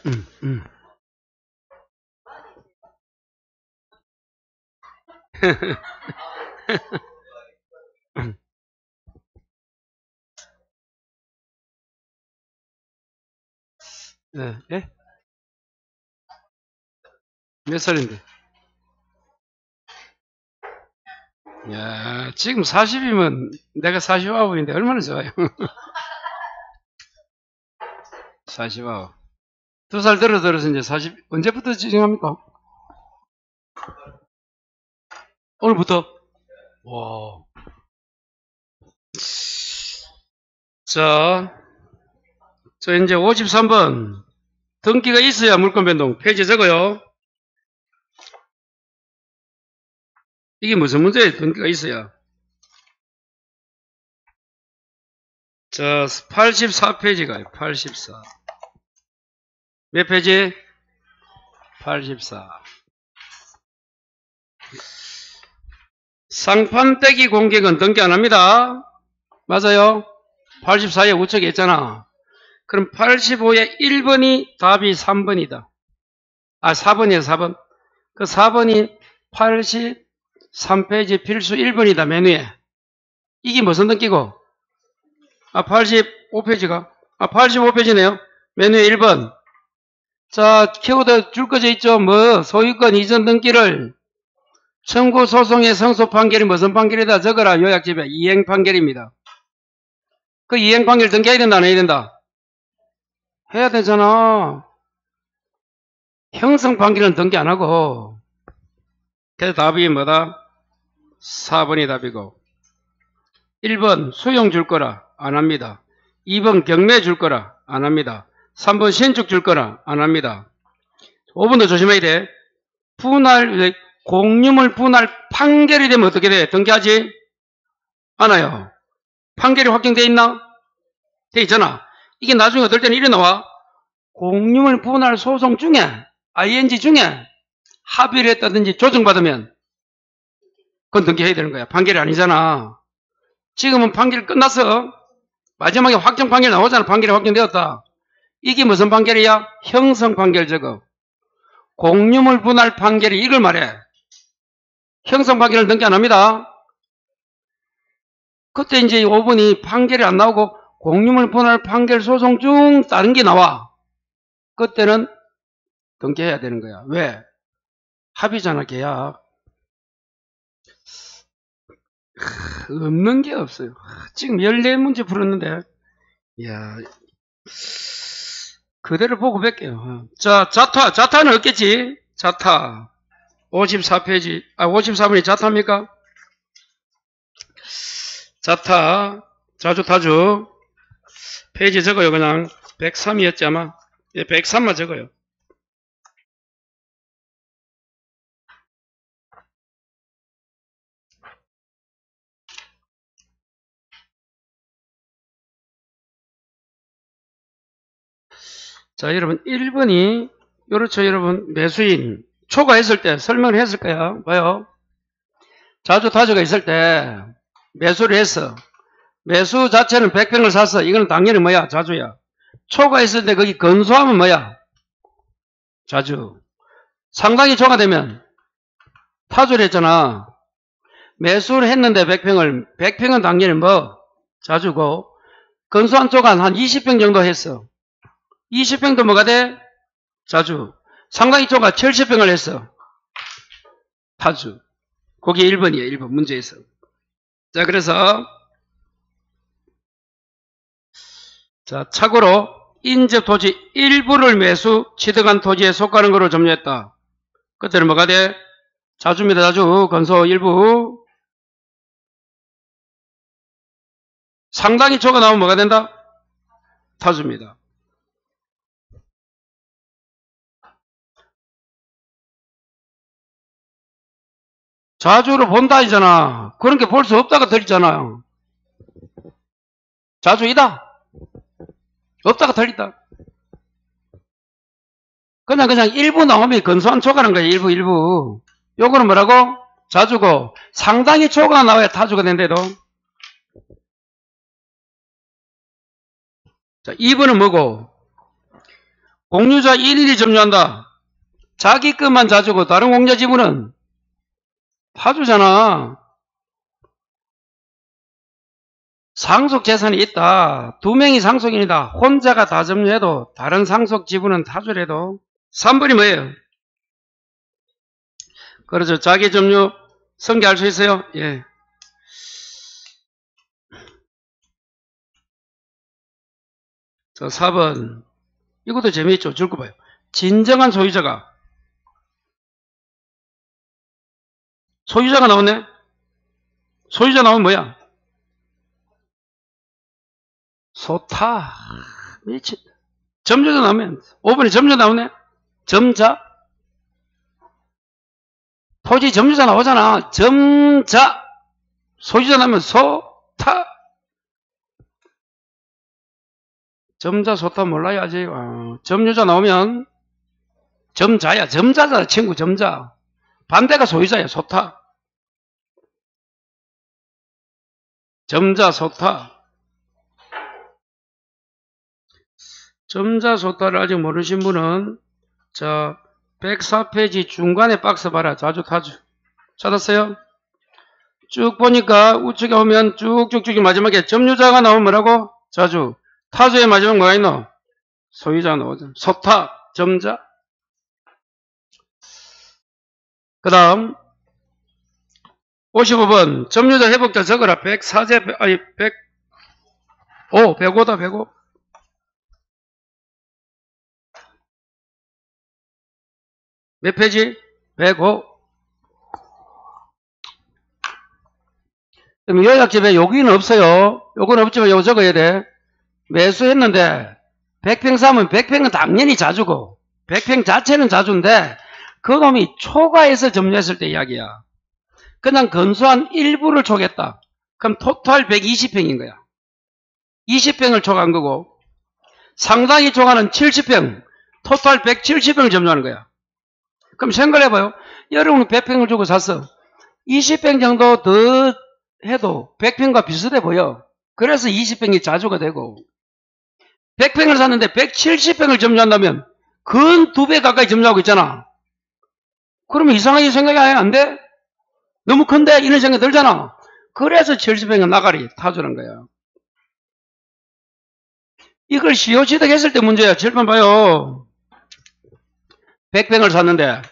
음, 음. 예, 예? 몇 살인데? 야, 지금 40이면 내가 49인데 얼마나 좋아요. 49. 2살 들어서 이제 40, 언제부터 지정합니까? 오늘부터? 와. 자, 저 이제 53번. 등기가 있어야 물권 변동. 페이지 적어요. 이게 무슨 문제예요? 등기가 있어야. 자, 84페이지가요. 84. 몇 페이지? 84. 상판 떼기 공격은 등기 안 합니다. 맞아요? 84에 우측에 있잖아. 그럼 85에 1번이 답이 3번이다. 아, 4번이에요, 4번. 그 4번이 83페이지 필수 1번이다, 맨 위에. 이게 무슨 등기고? 아, 85페이지가. 아, 85페이지네요. 맨 위에 1번. 자, 키워드 줄 거져 있죠? 뭐, 소유권 이전 등기를 청구 소송의 성소 판결이 무슨 판결이다 적어라. 요약집에 이행 판결입니다. 그 이행 판결 등기해야 된다, 안 해야 된다? 해야 되잖아. 형성 판결은 등기 안 하고. 그래서 답이 뭐다? 4번이 답이고. 1번 수용 줄 거라 안 합니다. 2번 경매 줄 거라 안 합니다. 3번 신축 줄 거라 안 합니다. 5번도 조심해야 돼. 분할 공유물 분할 판결이 되면 어떻게 돼? 등기하지? 않아요. 판결이 확정돼 있나? 돼 있잖아. 이게 나중에 어떨 때는 이래 나와. 공유물 분할 소송 중에 ing 중에 합의를 했다든지 조정받으면 그건 등기해야 되는 거야. 판결이 아니잖아. 지금은 판결 끝났어. 마지막에 확정 판결 나오잖아. 판결이 확정되었다. 이게 무슨 판결이야? 형성 판결 적어. 공유물 분할 판결이 이걸 말해. 형성 판결을 등기 안 합니다. 그때 이제 5번이 판결이 안 나오고 공유물 분할 판결 소송 중 다른 게 나와. 그때는 등기해야 되는 거야. 왜? 합의잖아, 계약. 없는 게 없어요. 지금 14문제 풀었는데, 이야, 그대로 보고 뵐게요. 자, 자타는 없겠지? 자타. 54페이지, 54번이 자타입니까? 자타, 자주 타주. 페이지 적어요, 그냥. 103이었지, 아마. 예, 103만 적어요. 자, 여러분, 1번이, 요렇죠, 여러분. 매수인. 초과했을 때 설명을 했을 거야. 봐요. 자주 타주가 있을 때, 매수를 했어. 매수 자체는 100평을 샀어. 이거는 당연히 뭐야? 자주야. 초과했을 때 거기 건수하면 뭐야? 자주. 상당히 초과되면 타주를 했잖아. 매수를 했는데 100평은 당연히 뭐? 자주고. 건수한 쪽은 한 20평 정도 했어. 20평도 뭐가 돼? 자주. 상당히 초과 70평을 했어. 타주. 거기 1번이에요. 1번 문제에서. 자, 그래서 자, 착오로 인접 토지 일부를 매수 취득한 토지에 속하는 것으로 점유했다. 그때는 뭐가 돼? 자주입니다. 자주. 건소 일부. 상당히 초과 나오면 뭐가 된다? 타주입니다. 자주로 본다 이잖아. 그런 게 볼 수 없다가 들리잖아요. 자주이다. 없다가 들리다. 그냥 일부 나오면 건소한 초과는 거야. 일부. 요거는 뭐라고? 자주고 상당히 초과가 나와야 타주가 된대도. 자, 2번은 뭐고? 공유자 1일이 점유한다. 자기 것만 자주고 다른 공유자 지분은 타주잖아. 상속 재산이 있다. 두 명이 상속인이다. 혼자가 다 점유해도 다른 상속 지분은 타주래도 3번이 뭐예요? 그렇죠. 자기 점유 성계할 수 있어요? 예. 자, 4번. 이것도 재미있죠? 줄 거 봐요. 진정한 소유자가 나오네? 소유자 나오면 뭐야? 소타. 미친. 점유자 나오면 5번에 점유자 나오네? 점자. 토지 점유자 나오잖아. 점자. 소유자 나오면 소타. 점자 소타 몰라요 아직. 점유자 나오면 점자야. 점자잖아 친구. 점자. 반대가 소유자야. 소타. 점자 소타. 점자 소타를 아직 모르신 분은 자 104페이지 중간에 박스 봐라. 자주 타주. 찾았어요? 쭉 보니까 우측에 오면 쭉쭉쭉 마지막에 점유자가 나오면 뭐라고? 자주. 타주의 마지막 뭐가 있노? 소유자가 나오죠. 소타. 점자. 그 다음 55번 점유자 회복자 적어라. 104제 아니 105다 105. 몇 페이지? 105. 그럼 요약집에 여기는 없어요. 요건 없지만 요거 적어야 돼. 매수했는데 100평 사면 100평은 당연히 자주고 100평 자체는 자주인데 그놈이 초과해서 점유했을 때 이야기야. 그냥 건수한 일부를 초과했다. 그럼 토탈 120평인 거야. 20평을 초과한 거고 상당히 초과는 70평, 토탈 170평을 점유하는 거야. 그럼 생각을 해봐요. 여러분은 100평을 주고 샀어. 20평 정도 더 해도 100평과 비슷해 보여. 그래서 20평이 자주가 되고 100평을 샀는데 170평을 점유한다면 근 2배 가까이 점유하고 있잖아. 그러면 이상하게 생각이 아예 안 돼? 너무 큰데? 이런 생각이 들잖아. 그래서 70평은 나가리 타주는 거야. 이걸 시효취득했을 때 문제야. 7번 봐요. 100평을 샀는데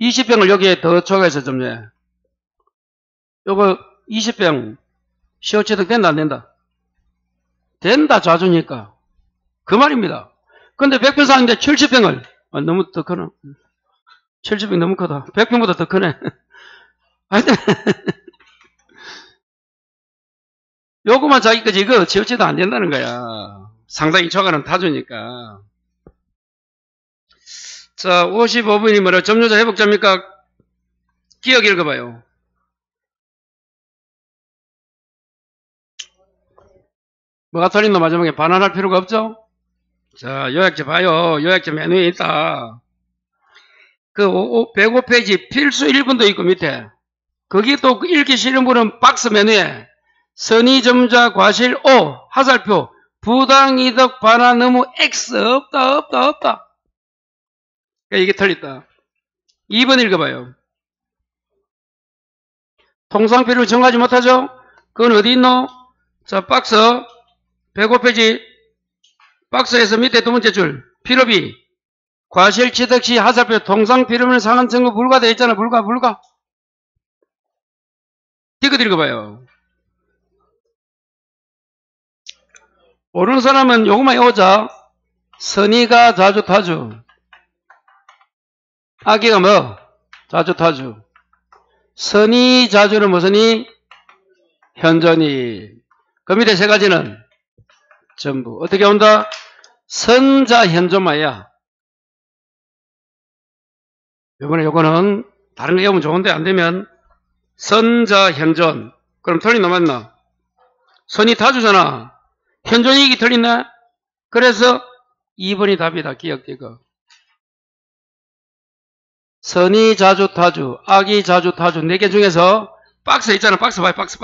20평을 여기에 더 초과해서 점유해. 요거 20평 시효취득 된다 안 된다? 된다. 자주니까. 그 말입니다. 근데 100평 샀는데 70평을 너무 더 크나? 70평 너무 크다. 100평보다 더 크네. 하여튼 요거만 자기 거지 이거 지어치도 안 된다는 거야. 상당히 초과는 타주니까. 자 55분이 뭐라 점유자 회복자입니까? 기억 읽어봐요. 뭐가 틀린노? 마지막에 반환할 필요가 없죠? 자 요약제 봐요. 요약제 맨 위에 있다. 그 105페이지 필수 1번도 있고 밑에 거기 또 읽기 싫은 분은 박스 메뉴에 선의점자 과실 O 하살표 부당이득 반환 의무 X 없다. 이게 틀렸다. 2번 읽어봐요. 통상필요를 정하지 못하죠? 그건 어디 있노? 자 박스 105페이지 박스에서 밑에 두 번째 줄 필요비 과실 취득 시 하살표 통상필요물 상한 청구 불가되어 있잖아. 불가 이거 읽어봐요. 모르는 사람은 요것만 외우자. 선의가 자주 타주 악의가 뭐? 자주 타주. 선의 자주는 무슨이? 현전이. 그 밑에 세 가지는 전부 어떻게 온다? 선자 현존마야. 요거는 다른 거 외우면 좋은데 안되면 선자 현존. 그럼 틀린 거 맞나? 선의 타주잖아. 현존이익이 틀리네? 그래서 2번이 답이다. 기억되고. 선의 자주 타주, 악의 자주 타주 4개 중에서 박스 있잖아. 박스 봐요. 박스.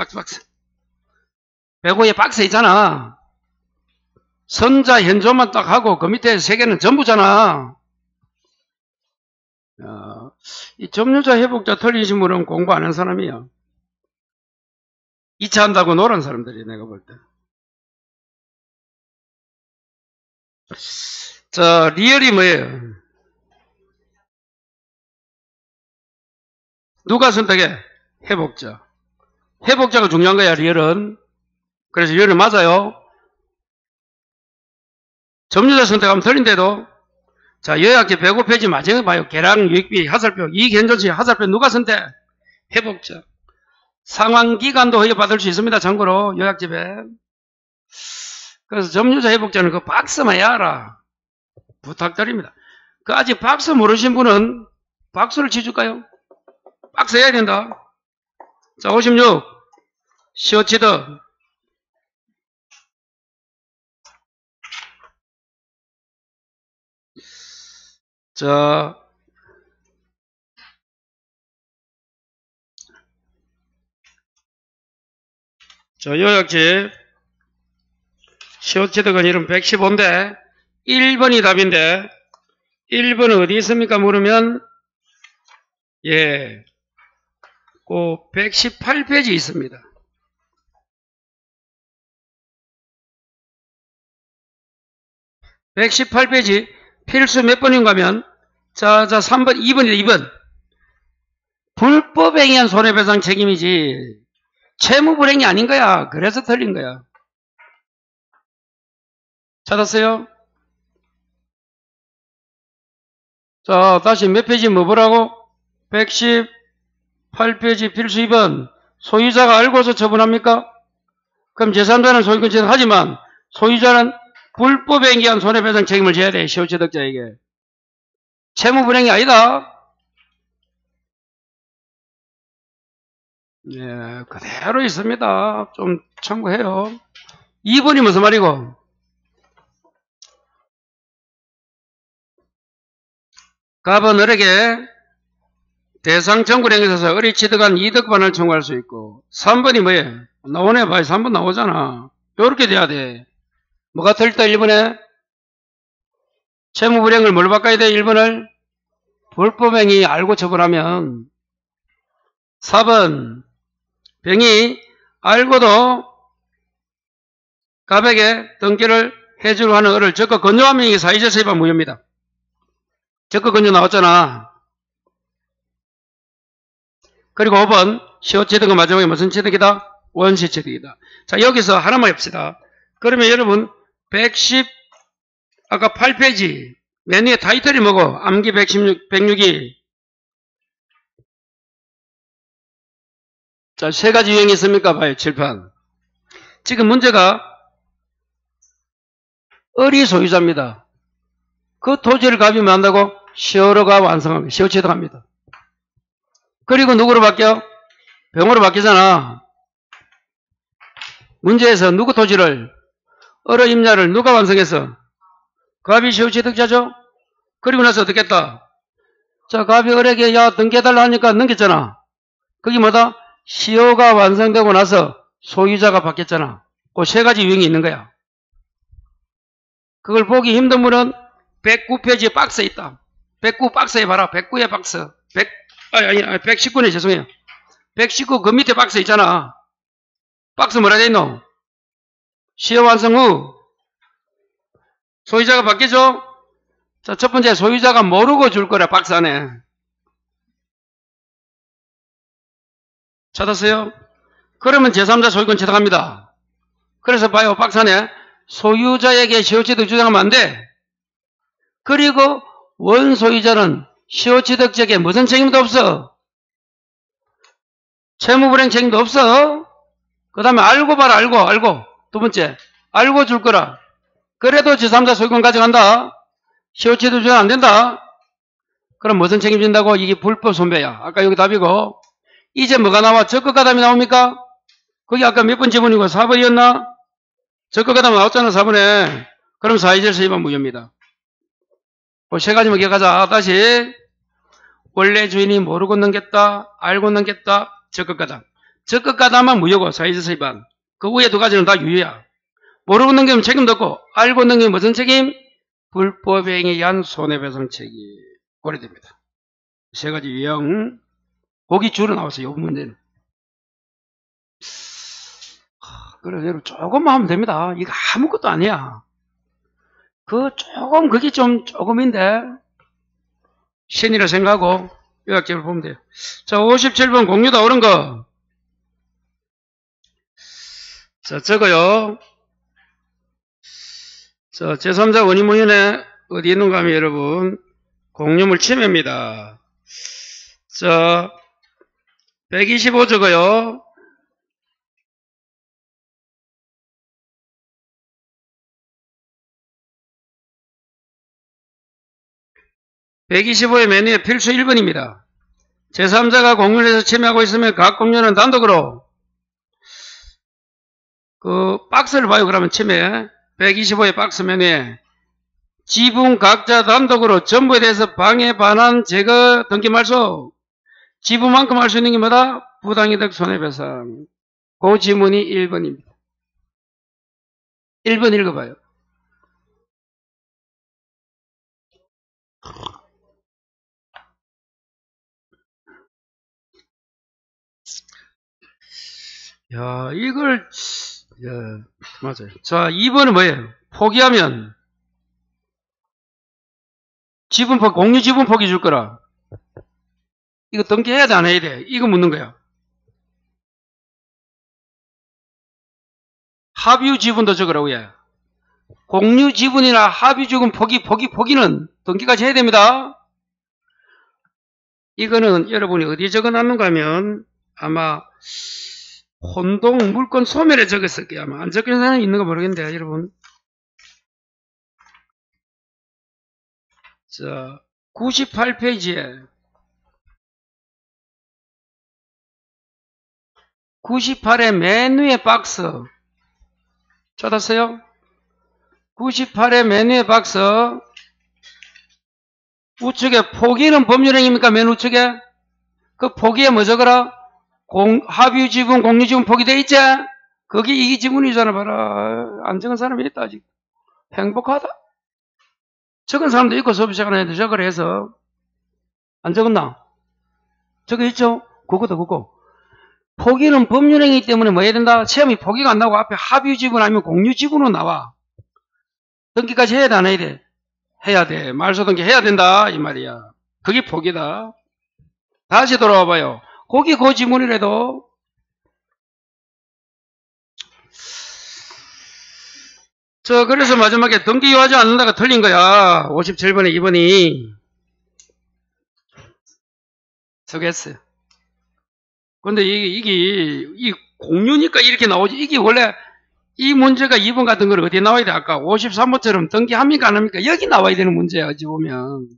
105에 박스 있잖아. 선자 현조만 딱 하고 그 밑에 세 개는 전부잖아. 이 점유자 회복자 틀리신 분은 공부 안 한 사람이야. 2차 한다고 노란 사람들이 내가 볼 때. 자, 리얼이 뭐예요? 누가 선택해? 회복자. 회복자가 중요한 거야, 리얼은. 그래서 리얼은 맞아요. 점유자 선택하면 틀린데도, 자, 요약제 105페이지 마지막에 봐요. 계량, 유익비, 하살표, 이익현존시, 하살표 누가 선택? 회복자. 상환기간도 허용받을 수 있습니다. 참고로, 요약집에. 그래서 점유자 회복자는 그 박스만 해라. 부탁드립니다. 그 아직 박스 모르신 분은 박스를 치줄까요? 박스 해야 된다. 자, 56. 시어치드. 자, 요약집. 시어치드가 이름 115인데, 1번이 답인데, 1번은 어디 있습니까? 물으면, 예, 그 118페이지 있습니다. (118페이지) 필수 몇 번인가 하면, 자, 3번, 2번이다, 2번. 불법행위한 손해배상 책임이지, 채무불행이 아닌 거야. 그래서 틀린 거야. 찾았어요? 자, 다시 몇 페이지 뭐 보라고? 118페이지 필수 2번. 소유자가 알고서 처분합니까? 그럼 제3자는 소유권 취득하지만 소유자는 불법행위한 손해배상 책임을 져야 돼. 시효취득자에게. 채무불행이 아니다. 예, 그대로 있습니다. 좀 참고해요. 2번이 무슨 말이고? 갑은 을에게 대상 청구행위에 있어서 을이 취득한 이득반을 청구할 수 있고, 3번이 뭐예요? 나오네. 봐요. 3번 나오잖아. 요렇게 돼야 돼. 뭐가 틀렸다 1번에? 채무불행을 뭘 바꿔야 돼? 1번을? 불법행위 알고 처분하면. 4번 병이 알고도 갑에게 등기를 해주려 하는 을을 적극 권유하면 이게 사유재산 위반 무효입니다. 적극 권유 나왔잖아. 그리고 5번 시효취득은 마지막에 무슨 취득이다? 원시취득이다. 자, 여기서 하나만 합시다. 그러면 여러분 110 아까 8페이지 맨 위에 타이틀이 뭐고? 암기 106이 자, 세 가지 유형이 있습니까? 봐요. 칠판. 지금 문제가 을이 소유자입니다. 그 토지를 갑이 뭐 한다고? 시효로가 완성합니다. 시효취득합니다. 그리고 누구로 바뀌어? 병으로 바뀌잖아. 문제에서 누구 토지를? 을의 임야를 누가 완성했어? 갑이 시효취득자죠? 그리고 나서 어떻게 했다? 자, 갑이 을에게 야 등기해달라 하니까 넘겼잖아. 그게 뭐다? 시효가 완성되고 나서 소유자가 바뀌었잖아. 그 세 가지 유형이 있는 거야. 그걸 보기 힘든 분은 109페이지에 박스에 있다. 109 박스에 봐라. 109의 박스. 119네, 죄송해요. 119 그 밑에 박스 있잖아. 박스 뭐라 돼있노? 시효 완성 후 소유자가 바뀌죠? 자, 첫 번째 소유자가 모르고 줄 거라. 박스 안에. 찾았어요? 그러면 제3자 소유권 취득합니다. 그래서 봐요. 박스 안에 소유자에게 시효취득 주장하면 안 돼. 그리고 원소유자는 시효취득자에게 무슨 책임도 없어. 채무불행 책임도 없어. 그 다음에 알고 봐라. 알고. 두 번째 알고 줄 거라. 그래도 제3자 소유권 가져간다. 시효취득 주장 안 된다. 그럼 무슨 책임진다고? 이게 불법 손배야. 아까 여기 답이고. 이제 뭐가 나와? 적극가담이 나옵니까? 거기 아까 몇 번 지문이고 4번이었나? 적극가담 나왔잖아. 4번에. 그럼 사유재산 위반 무효입니다. 그 세 가지만 기억하자. 다시 원래 주인이 모르고 넘겼다, 알고 넘겼다, 적극가담. 적극가담은 무효고 사유재산 위반. 그 위에 두 가지는 다 유효야. 모르고 넘기면 책임도 없고, 알고 넘기면 무슨 책임? 불법 행위에 의한 손해배상 책임. 고려됩니다. 세 가지 유형. 거기 줄어 나왔어요. 이 문제는. 그래서 여러분 조금만 하면 됩니다. 이거 아무것도 아니야. 그게 조금인데, 신이라 생각하고, 요약집을 보면 돼요. 자, 57번 공유다 옳은 거. 자, 저거요. 자, 제3자 원인문연에 어디 있는가 하면 여러분, 공유물 침해입니다. 자, 125 저거요. (125의) 맨 위에 필수 1번입니다. 제3자가 공유를 해서 침해하고 있으면 각 공유는 단독으로 그 박스를 봐요. 그러면 침해 125의 박스 맨 위에 지분 각자 단독으로 전부에 대해서 방해, 반환, 제거, 등기 말소 지분만큼 할 수 있는 게 뭐다? 부당이득 손해배상. 그 지문이 1번입니다. 1번 읽어봐요. 야, 맞아요. 자, 2번은 뭐예요? 포기하면, 공유 지분 포기 줄 거라. 이거 등기해야 돼, 안 해야 돼? 이거 묻는 거야. 합유 지분도 적으라고 해. 공유 지분이나 합유 지분 포기는 등기까지 해야 됩니다. 이거는 여러분이 어디에 적어 놨는가 하면, 아마, 혼동 물건 소멸에 적었을 거야. 아마 안 적힌 사람이 있는가 모르겠는데, 여러분. 자, 98페이지에 98의 맨 위에 박스 찾았어요? 98의 맨 위에 박스 우측에 포기는 법률행위입니까? 맨 우측에 그 포기에 뭐 적어라? 합유지분 공유지분 포기돼 있지? 거기 이 지분이잖아. 봐라. 안 적은 사람이 있다 아직. 행복하다. 적은 사람도 있고 수업 시간에 적으라 해서 안 적었나? 적어 있죠? 그거. 포기는 법률행위 때문에 뭐 해야 된다? 시험이 포기가 안 나오고 앞에 합유지분 아니면 공유지분으로 나와. 등기까지 해야 돼, 안 해야 돼? 해야 돼. 말소 등기 해야 된다. 이 말이야. 그게 포기다. 다시 돌아와 봐요. 거기 그 지문이라도 그래서 마지막에 등기 요하지 않는다가 틀린 거야. 57번에 2번이. 수고했어요. 근데 이 공유니까 이렇게 나오지. 이게 원래 이 문제가 2번 같은 걸 어디에 나와야 돼? 아까 53번처럼 등기합니까? 안 합니까? 여기 나와야 되는 문제야. 어찌 보면.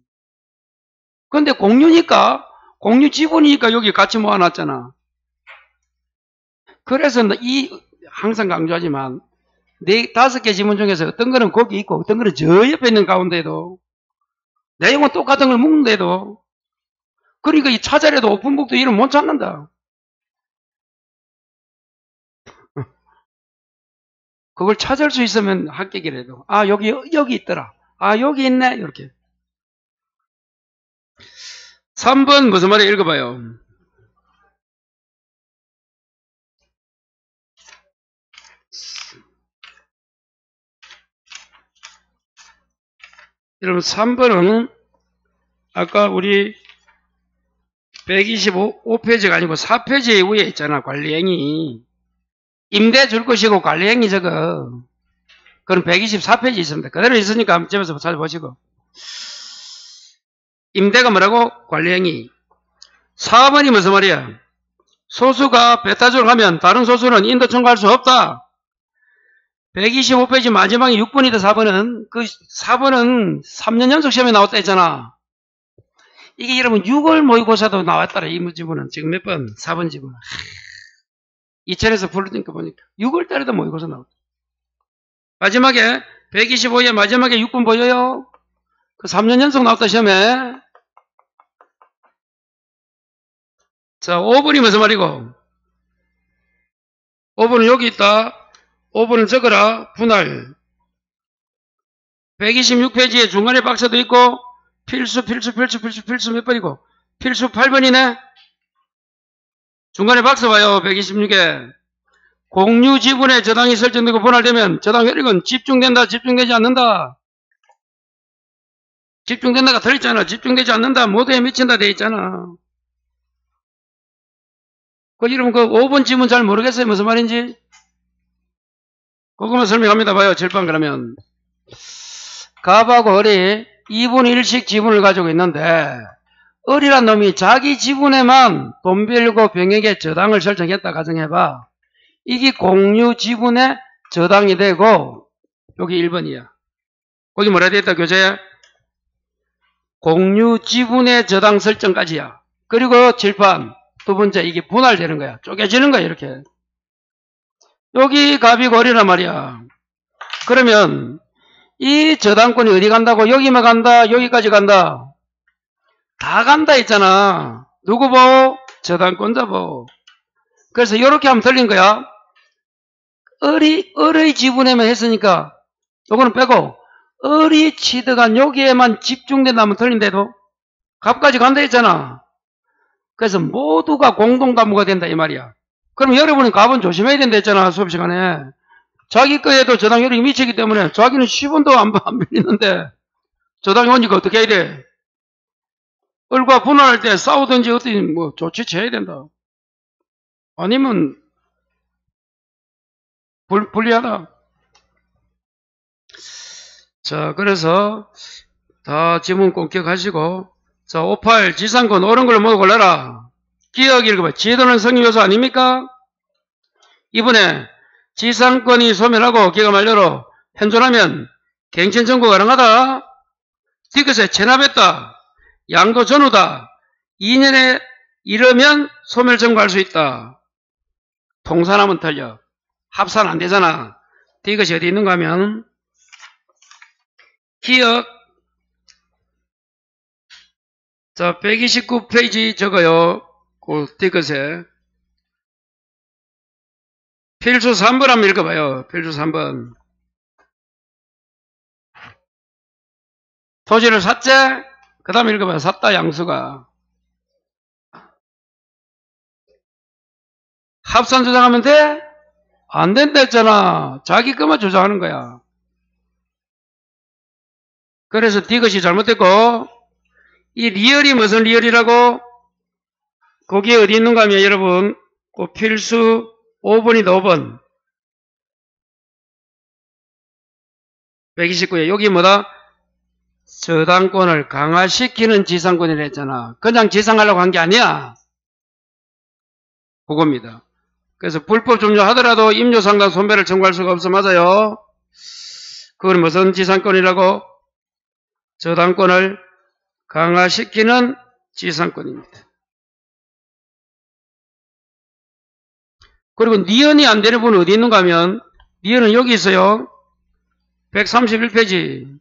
근데 공유니까, 공유 지분이니까 여기 같이 모아놨잖아. 그래서 항상 강조하지만, 5개 지문 중에서 어떤 거는 거기 있고, 어떤 거는 저 옆에 있는 가운데도, 내용은 똑같은 걸 묻는데도, 그러니까 이 찾아래도 오픈북도 이름 못 찾는다. 그걸 찾을 수 있으면 합격이라도. 아, 여기 있더라. 아, 여기 있네. 이렇게. 3번 무슨 말이야? 읽어봐요. 여러분 3번은 아까 우리 125페이지가 아니고 4페이지 위에 있잖아. 관리행위. 임대 줄 것이고 관리행위 저거. 그럼 124페이지 있습니다. 그대로 있으니까 한번 집에서 찾아보시고. 임대가 뭐라고? 관리행위. 4번이 무슨 말이야? 소수가 배타적으로 하면 다른 소수는 인도 청구할 수 없다. 125페이지 마지막에 6번이다. 4번은 4번은 3년 연속 시험에 나왔다 했잖아. 이게 여러분 6월 모의고사도 나왔더라. 이 지문은 지금 몇 번? 4번 지문. 2000에서 부르니까 보니까 6월 달에도 모의고사 나왔다. 마지막에 125에 마지막에 6번 보여요? 그 3년 연속 나왔다 시험에. 자, 5번이 무슨 말이고? 5번은 여기 있다. 5번을 적어라. 분할. 126페이지에 중간에 박스도 있고 필수 몇 번이고 필수 8번이네. 중간에 박스 봐요. 126에 공유 지분의 저당이 설정되고 분할되면 저당 효력은 집중된다, 집중되지 않는다. 집중된다가 들어있잖아. 집중되지 않는다, 모두에 미친다 돼 있잖아. 여러분 그 5번 지문 잘 모르겠어요. 무슨 말인지? 그거만 설명합니다. 봐요. 절반 그러면 갑하고 을이 2분의 1씩 지분을 가지고 있는데 을이란 놈이 자기 지분에만 돈 빌고 병에게 저당을 설정했다 가정해봐. 이게 공유 지분의 저당이 되고 여기 1번이야. 거기 뭐라 되어 있다 교재에? 공유 지분의 저당 설정까지야. 그리고 칠판 두 번째 이게 분할되는 거야. 쪼개지는 거야 이렇게. 여기 갑이고 을이란 말이야. 그러면 이 저당권이 어디 간다고? 여기만 간다? 여기까지 간다? 다 간다 있잖아. 누구 보고? 저당권자 보고. 그래서 이렇게 하면 틀린 거야. 을의 지분에만 했으니까 요거는 빼고 을이 취득한 여기에만 집중된다면 틀린데도 갑까지 간다 했잖아. 그래서 모두가 공동가무가 된다 이 말이야. 그럼 여러분이 갑은 조심해야 된다 했잖아 수업 시간에. 자기 거에도 저당 효력이 미치기 때문에 자기는 10원도 안 빌리는데 저당이 오니까 어떻게 해야 돼? 을과 분할할 때 싸우든지 어떻게 뭐 조치 취해야 된다. 아니면 불리하다. 자, 그래서 다 지문 꼭 기억하시고 자, 58 지상권 옳은 걸로 모두 골라라. 기억 읽어봐. 지도는 성립요소 아닙니까? 이번에 지상권이 소멸하고 기가 만료로 현존하면 갱신 청구 가능하다. 디귿에 체납했다. 양도 전후다. 2년에 이르면 소멸 청구할 수 있다. 통산하면 틀려. 합산 안 되잖아. 디귿이 어디 있는가 하면 기억 자 129페이지 적어요. 그 디귿에 필수 3번 한번 읽어봐요. 필수 3번. 토지를 샀지? 그 다음에 읽어봐요. 샀다 양수가. 합산 조장하면 돼? 안 된다 했잖아. 자기 것만 조장하는 거야. 그래서 디귿이 잘못됐고 이 리얼이 무슨 리얼이라고? 거기에 어디 있는가 하면 여러분 그 필수 5번이다 5번 129에 여기 뭐다? 저당권을 강화시키는 지상권이라 했잖아. 그냥 지상하려고 한 게 아니야. 그겁니다. 그래서 불법 점유하더라도 임료상당 손배를 청구할 수가 없어. 맞아요. 그건 무슨 지상권이라고? 저당권을 강화시키는 지상권입니다. 그리고 니은이 안 되는 분은 어디 있는가 하면 니은은 여기 있어요. 131페이지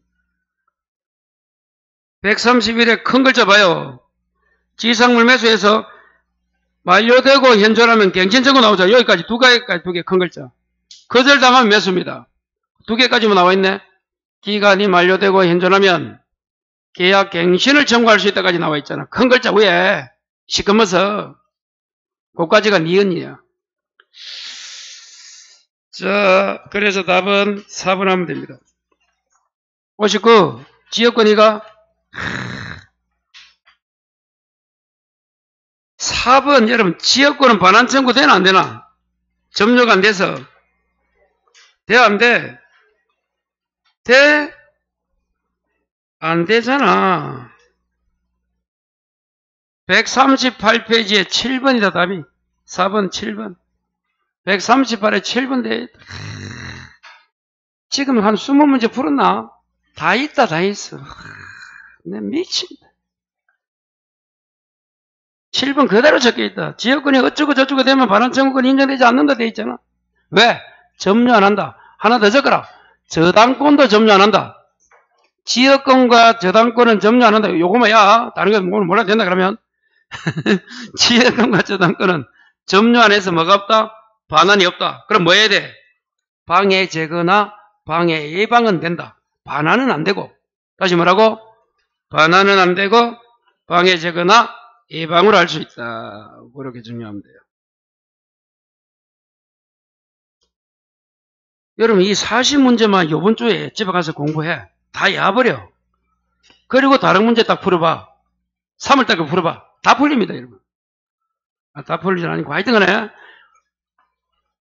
131에 큰 글자 봐요. 지상물 매수에서 만료되고 현존하면 갱신청구 나오죠. 여기까지 두 개 큰 글자. 거절당하면 매수입니다. 두 개까지만 나와 있네. 기간이 만료되고 현존하면 계약 갱신을 청구할 수 있다까지 나와 있잖아. 큰 글자 위에 시커머서 그까지가 니은이야. 자, 그래서 답은 4번 하면 됩니다. 59. 지역권이가 4번 여러분 지역권은 반환 청구 되나 안 되나? 점유가 안 돼서 돼 안 돼? 돼? 안 되잖아. 138페이지에 7번이다 답이. 4번 7번 138에 7번 돼. 지금 한 20문제 풀었나? 다 있다 다 있어. 내 미친다. 7번 그대로 적혀있다. 지역권이 어쩌고 저쩌고 되면 반환청구권이 인정되지 않는다 돼 있잖아. 왜? 점유 안 한다. 하나 더 적어라. 저당권도 점유 안 한다. 지역권과 저당권은 점유 안 한다. 요거만야. 다른 건 몰라도 된다 그러면. 지역권과 저당권은 점유 안 해서 뭐가 없다? 반환이 없다. 그럼 뭐 해야 돼? 방해제거나 방해 예방은 된다. 반환은 안 되고. 다시 뭐라고? 반환은 안 되고 방해제거나 예방으로 할 수 있다. 그렇게 정리하면 돼요. 여러분 이 40문제만 요번 주에 집에 가서 공부해. 다 외워버려. 그리고 다른 문제 딱 풀어봐. 3월달 거 풀어봐. 다 풀립니다, 여러분. 다 풀리진 않고 하여튼 간에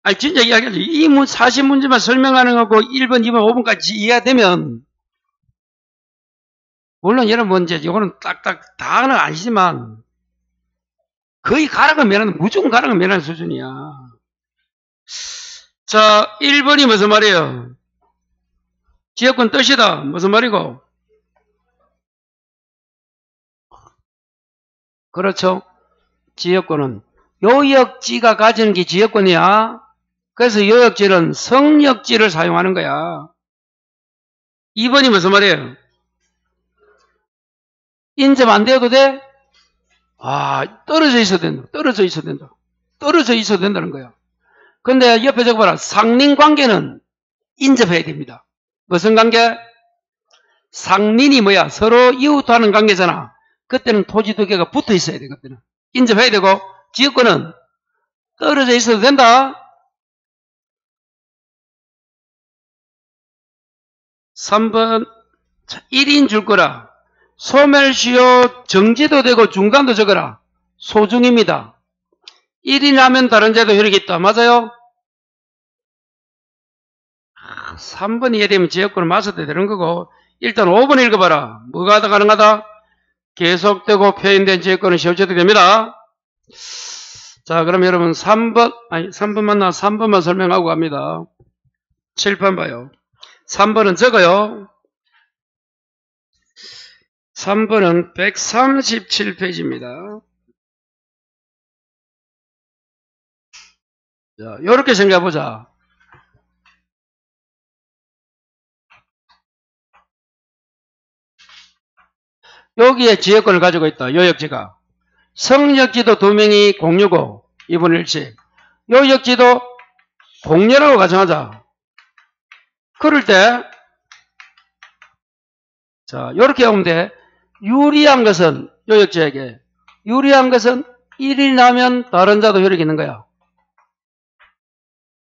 아니 진짜 이야기하죠. 이 40문제만 설명하는 거고 1번, 2번, 5번까지 이해가 되면 물론 여러분 문제 이거는 딱딱 다는 아니지만 거의 가락을 면하는 무조건 가락을 면하는 수준이야. 자 1번이 무슨 말이에요? 지역권 뜻이다. 무슨 말이고? 그렇죠. 지역권은 요역지가 가지는 게 지역권이야. 그래서 요역지는 성역지를 사용하는 거야. 2번이 무슨 말이에요? 인접 안 되어도 돼? 떨어져 있어야 된다. 떨어져 있어야 된다. 떨어져 있어야 된다는 거야. 근데 옆에 적어봐라. 상린관계는 인접해야 됩니다. 무슨 관계? 상린이 뭐야? 서로 이웃하는 관계잖아. 그때는 토지 두 개가 붙어 있어야 돼. 그때는 인접해야 되고, 지역권은 떨어져 있어도 된다. 3번 1인 줄 거라. 소멸시효 정지도 되고 중간도 적어라. 소중입니다. 1인 하면 다른 제도 효력이 있다. 맞아요? 3번 이해되면 지역권을 맞춰도 되는 거고, 일단 5번 읽어봐라. 뭐가 더 가능하다? 계속되고 표현된 지역권은 시효제도 됩니다. 자, 그럼 여러분 3번 맞나? 3번만 설명하고 갑니다. 7번 봐요. 3번은 적어요. 3번은 137페이지입니다. 자, 요렇게 생각해보자. 여기에 지역권을 가지고 있다. 요역지가. 성역지도 2명이 공유고 2분의 1씩. 요역지도 공유라고 가정하자. 그럴 때 자, 요렇게 하면 돼. 유리한 것은 요역지에게 유리한 것은 1이 나면 다른 자도 효력이 있는 거야.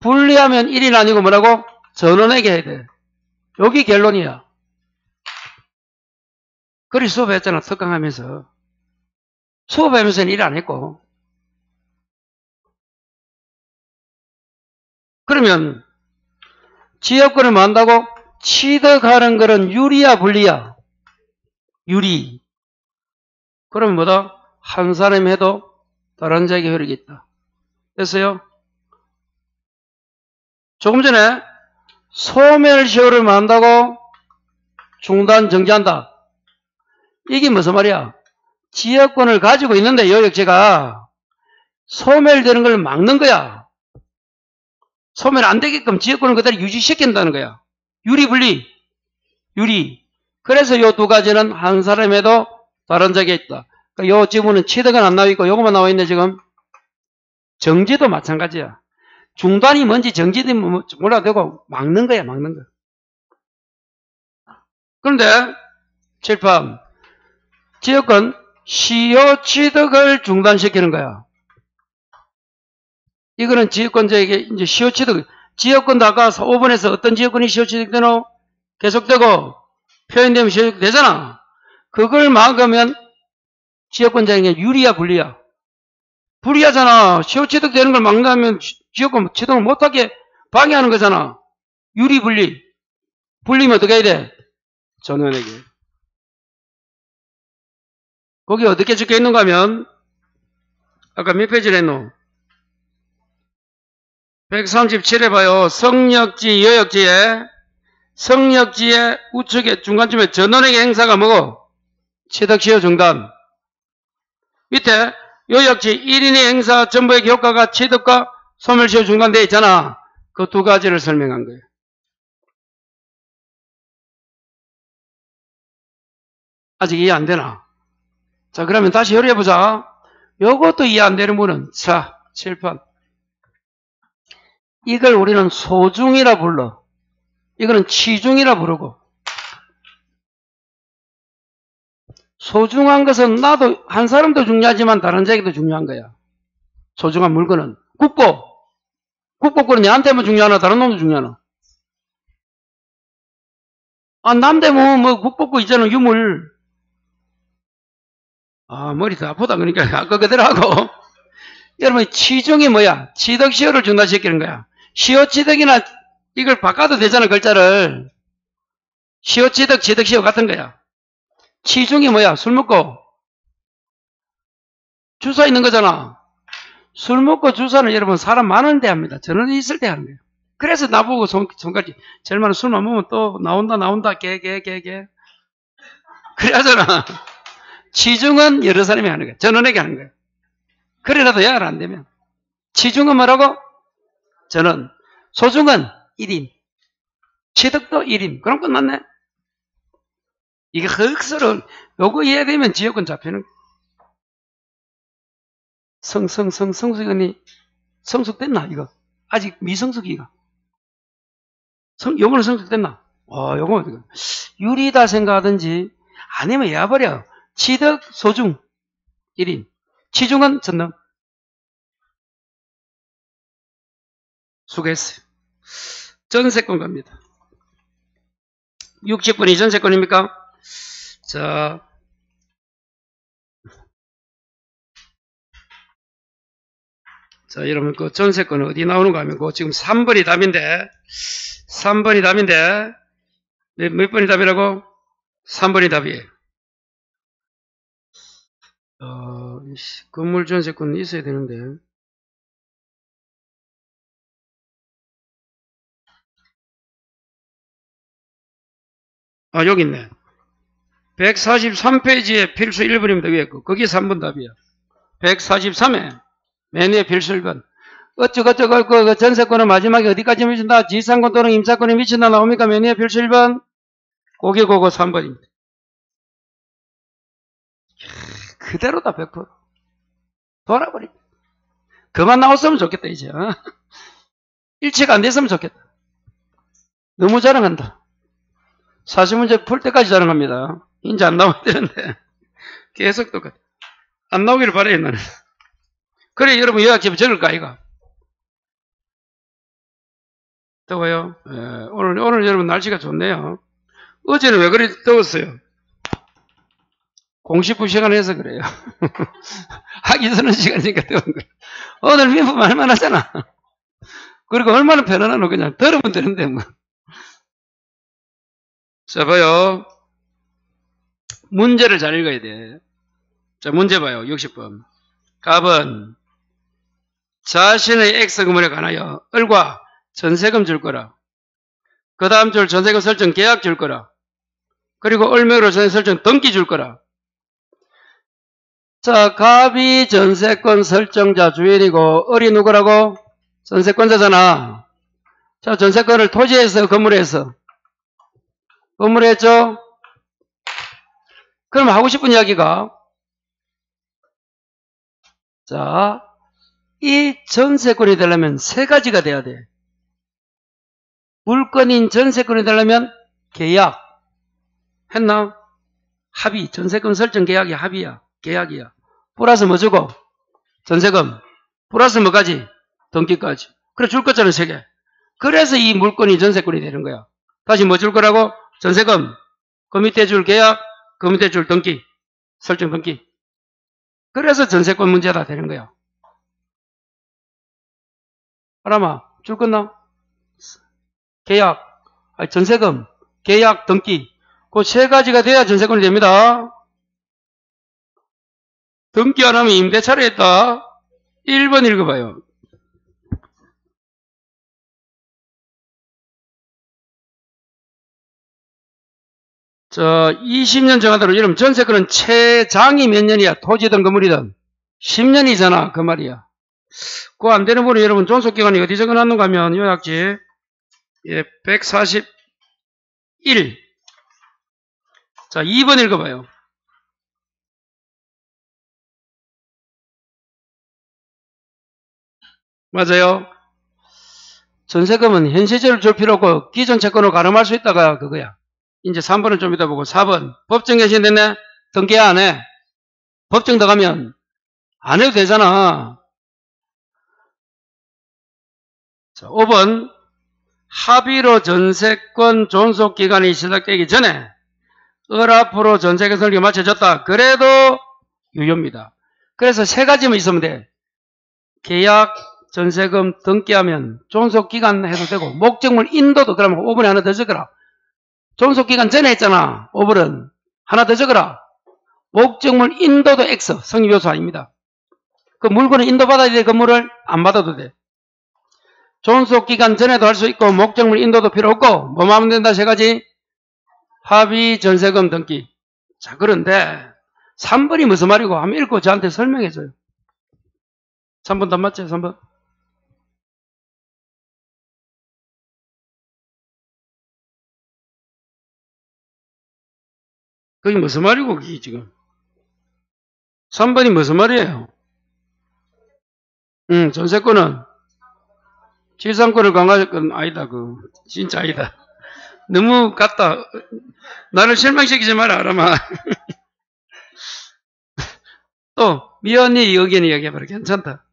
불리하면 1이 아니고 뭐라고? 전원에게 해야 돼. 여기 결론이야. 그리 수업했잖아. 특강하면서. 수업하면서는 일 안 했고. 그러면 지역권을 만다고 취득하는 거는 유리야 불리야? 유리. 그러면 뭐다? 한 사람이 해도 다른 자에게 효력이 있다. 됐어요? 조금 전에 소멸시효를 만다고 중단 정지한다. 이게 무슨 말이야? 지역권을 가지고 있는데 요역지가 소멸되는 걸 막는 거야. 소멸 안 되게끔 지역권을 그대로 유지시킨다는 거야. 유리 분리. 유리. 그래서 요 두 가지는 한 사람에도 다른 자에게 있다. 그러니까 요 지문은 취득은 안 나와 있고 요것만 나와 있네 지금. 정지도 마찬가지야. 중단이 뭔지 정지도 몰라도 되고 막는 거야. 막는 거. 그런데 7번 지역권 시효 취득을 중단시키는 거야. 이거는 지역권자에게 이제 시효 취득, 지역권도 아까 5번에서 어떤 지역권이 시효 취득되노? 계속되고 표현되면 시효 취득되잖아. 그걸 막으면 지역권자에게 유리야 불리야? 불리하잖아. 시효 취득되는 걸 막는다면 지역권 취득을 못하게 방해하는 거잖아. 유리 불리. 불리면 어떻게 해야 돼? 전원에게. 거기 어떻게 적혀 있는가 하면 아까 몇 페이지를 했노? 137에 봐요. 성역지, 성역지의 우측에 중간쯤에 전원에게 행사가 뭐고? 취득시효 중단. 밑에 요역지 1인의 행사 전부의 효과가 취득과 소멸시효 중단되어 있잖아. 그 두 가지를 설명한 거예요. 아직 이해 안 되나? 자, 그러면 다시 요리해보자. 요것도 이해 안 되는 분은, 자, 7번. 이걸 우리는 소중이라 불러. 이거는 치중이라 부르고. 소중한 것은 나도 한 사람도 중요하지만 다른 자에게도 중요한 거야. 소중한 물건은. 국보권은 내한테만 중요하나 다른 놈도 중요하나? 아, 남대문 뭐 국보권 있잖아, 유물. 아, 머리 더 아프다. 그러니까 아까 그대로 하고. 여러분, 치중이 뭐야? 취득시효를 중단시키는 거야. 시효취득이나 이걸 바꿔도 되잖아, 글자를. 시효취득, 취득시효 같은 거야. 치중이 뭐야? 술 먹고 주사 있는 거잖아. 술 먹고 주사는 여러분 사람 많은데 합니다. 전원이 있을 때 하는 거예요. 그래서 나보고 손까지 제일 많은 술만 먹으면 또 나온다 개. 그래 하잖아. 치중은 여러 사람이 하는 거예요. 전원에게 하는 거예요. 그래라도 야를 안 되면. 치중은 뭐라고? 전원. 소중은 1인. 취득도 1인. 그럼 끝났네. 이게 흑스러운, 요거 이해되면 지역은 잡히는 거예요. 성숙이니, 성숙됐나, 이거? 아직 미성숙이가. 요거는 성숙됐나? 요거 어디가? 유리다 생각하든지, 아니면 야버려. 취득, 소중, 1인. 치중은 전능. 수고했어요. 전세권 갑니다. 60번이 전세권입니까? 자, 여러분, 그 전세권은 어디 나오는가 하면, 그 지금 3번이 답인데, 3번이 답인데, 몇 번이 답이라고? 3번이 답이에요. 건물 전세권은 있어야 되는데. 아, 여기 있네. 143페이지에 필수 1번입니다. 위에 거. 거기 3번 답이야. 143에 맨 위에 필수 1번. 어쩌고저쩌고 그 전세권은 마지막에 어디까지 미친다? 지상권 또는 임차권이 미친다 나옵니까? 맨 위에 필수 1번. 거기 그거 3번입니다. 그대로다 100%. 돌아버리. 그만 나왔으면 좋겠다 이제. 일치가 안 됐으면 좋겠다. 너무 자랑한다. 40문제 풀 때까지 자랑합니다. 이제 안 나와야 되는데 계속 똑같아. 안 나오기를 바라요 나는. 그래 여러분 요약집에 적을까 이거. 더워요? 오늘 여러분 날씨가 좋네요. 어제는 왜 그리 더웠어요? 공식부 시간을 해서 그래요. 하기 전에 시간이니까 더운 거예요. 오늘 민법 할만하잖아. 그리고 얼마나 편안하노 그냥 들으면 되는데 뭐. 자 봐요. 문제를 잘 읽어야 돼. 자 문제 봐요. 60번. 갑은 자신의 X 건물에 관하여 을과 전세금 줄 거라. 그 다음 줄 전세금 설정 계약 줄 거라. 그리고 을매로 전세 설정 등기 줄 거라. 자, 갑이 전세권 설정자 주인이고 을이 누구라고? 전세권자잖아. 자, 전세권을 토지에서 건물에서 건물에 했죠? 그럼 하고 싶은 이야기가 자, 이 전세권이 되려면 세 가지가 돼야 돼. 물건인 전세권이 되려면 계약 했나? 합의. 전세권 설정 계약이 합의야. 계약이야. 플러스 뭐 주고? 전세금. 플러스 뭐까지? 등기까지. 그래 줄 것처럼 세 개. 그래서 이 물건이 전세권이 되는 거야. 다시 뭐 줄 거라고? 전세금. 그 밑에 줄 계약. 그 밑에 줄 등기. 설정 등기. 그래서 전세권 문제다 되는 거야. 알아마 줄 끝나? 계약, 전세금, 계약, 등기. 그 세 가지가 돼야 전세권이 됩니다. 등기 안 하면 임대차를 했다. 1번 읽어봐요. 자, 20년 정하도록 여러분 전세권은 최장이 몇 년이야? 토지든 건물이든 10년이잖아. 그 말이야. 그거 안 되는 분은 여러분 존속기간이 어디 적어놨는가 하면 요약지 141. 자, 2번 읽어봐요. 맞아요. 전세금은 현시제를 줄 필요 없고 기존 채권으로 가름할 수 있다가 그거야. 이제 3번은 좀 이따 보고 4번 법정 개시됐네. 등기 안 해. 법정 들어가면 안 해도 되잖아. 자, 5번 합의로 전세권 존속기간이 시작되기 전에 을앞으로 전세계약을 마쳐졌다. 그래도 유효입니다. 그래서 세 가지만 있으면 돼. 계약, 전세금, 등기하면 존속기간 해도 되고 목적물 인도도 그러면 5번에 하나 더 적어라. 존속기간 전에 했잖아. 5번은 하나 더 적어라. 목적물 인도도 X, 성립요소 아닙니다. 그 물건을 인도받아야 돼. 건물을 안 받아도 돼. 존속기간 전에도 할 수 있고 목적물 인도도 필요 없고 뭐만 하면 된다. 세 가지. 합의, 전세금, 등기. 자, 그런데 3번이 무슨 말이고 한번 읽고 저한테 설명해줘요. 3번 더 맞죠? 3번. 그게 무슨 말이고 그게 지금. 3번이 무슨 말이에요? 전세권은 지상권을 강화할 건 아니다. 진짜 아니다. 너무 같다. 나를 실망시키지 마라, 아라마. 또, 미연이 의견 이야기해봐라. 괜찮다.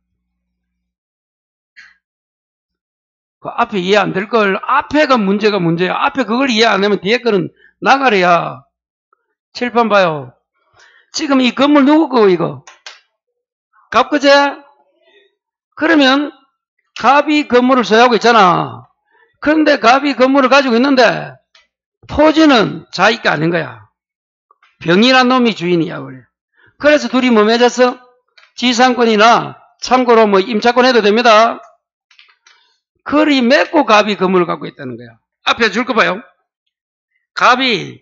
그 앞에 이해 안 될 걸, 앞에가 문제야. 앞에 그걸 이해 안 하면 뒤에 거는 나가래야. 칠판 봐요. 지금 이 건물 누구 거, 이거? 갑그제? 그러면, 갑이 건물을 소유하고 있잖아. 그런데 갑이 건물을 가지고 있는데, 토지는 자기가 아닌 거야. 병이란 놈이 주인이야, 원래. 그래서 둘이 뭐 맺었어? 지상권이나 참고로 뭐 임차권 해도 됩니다. 그리 맺고 갑이 건물을 갖고 있다는 거야. 앞에 줄 거 봐요. 갑이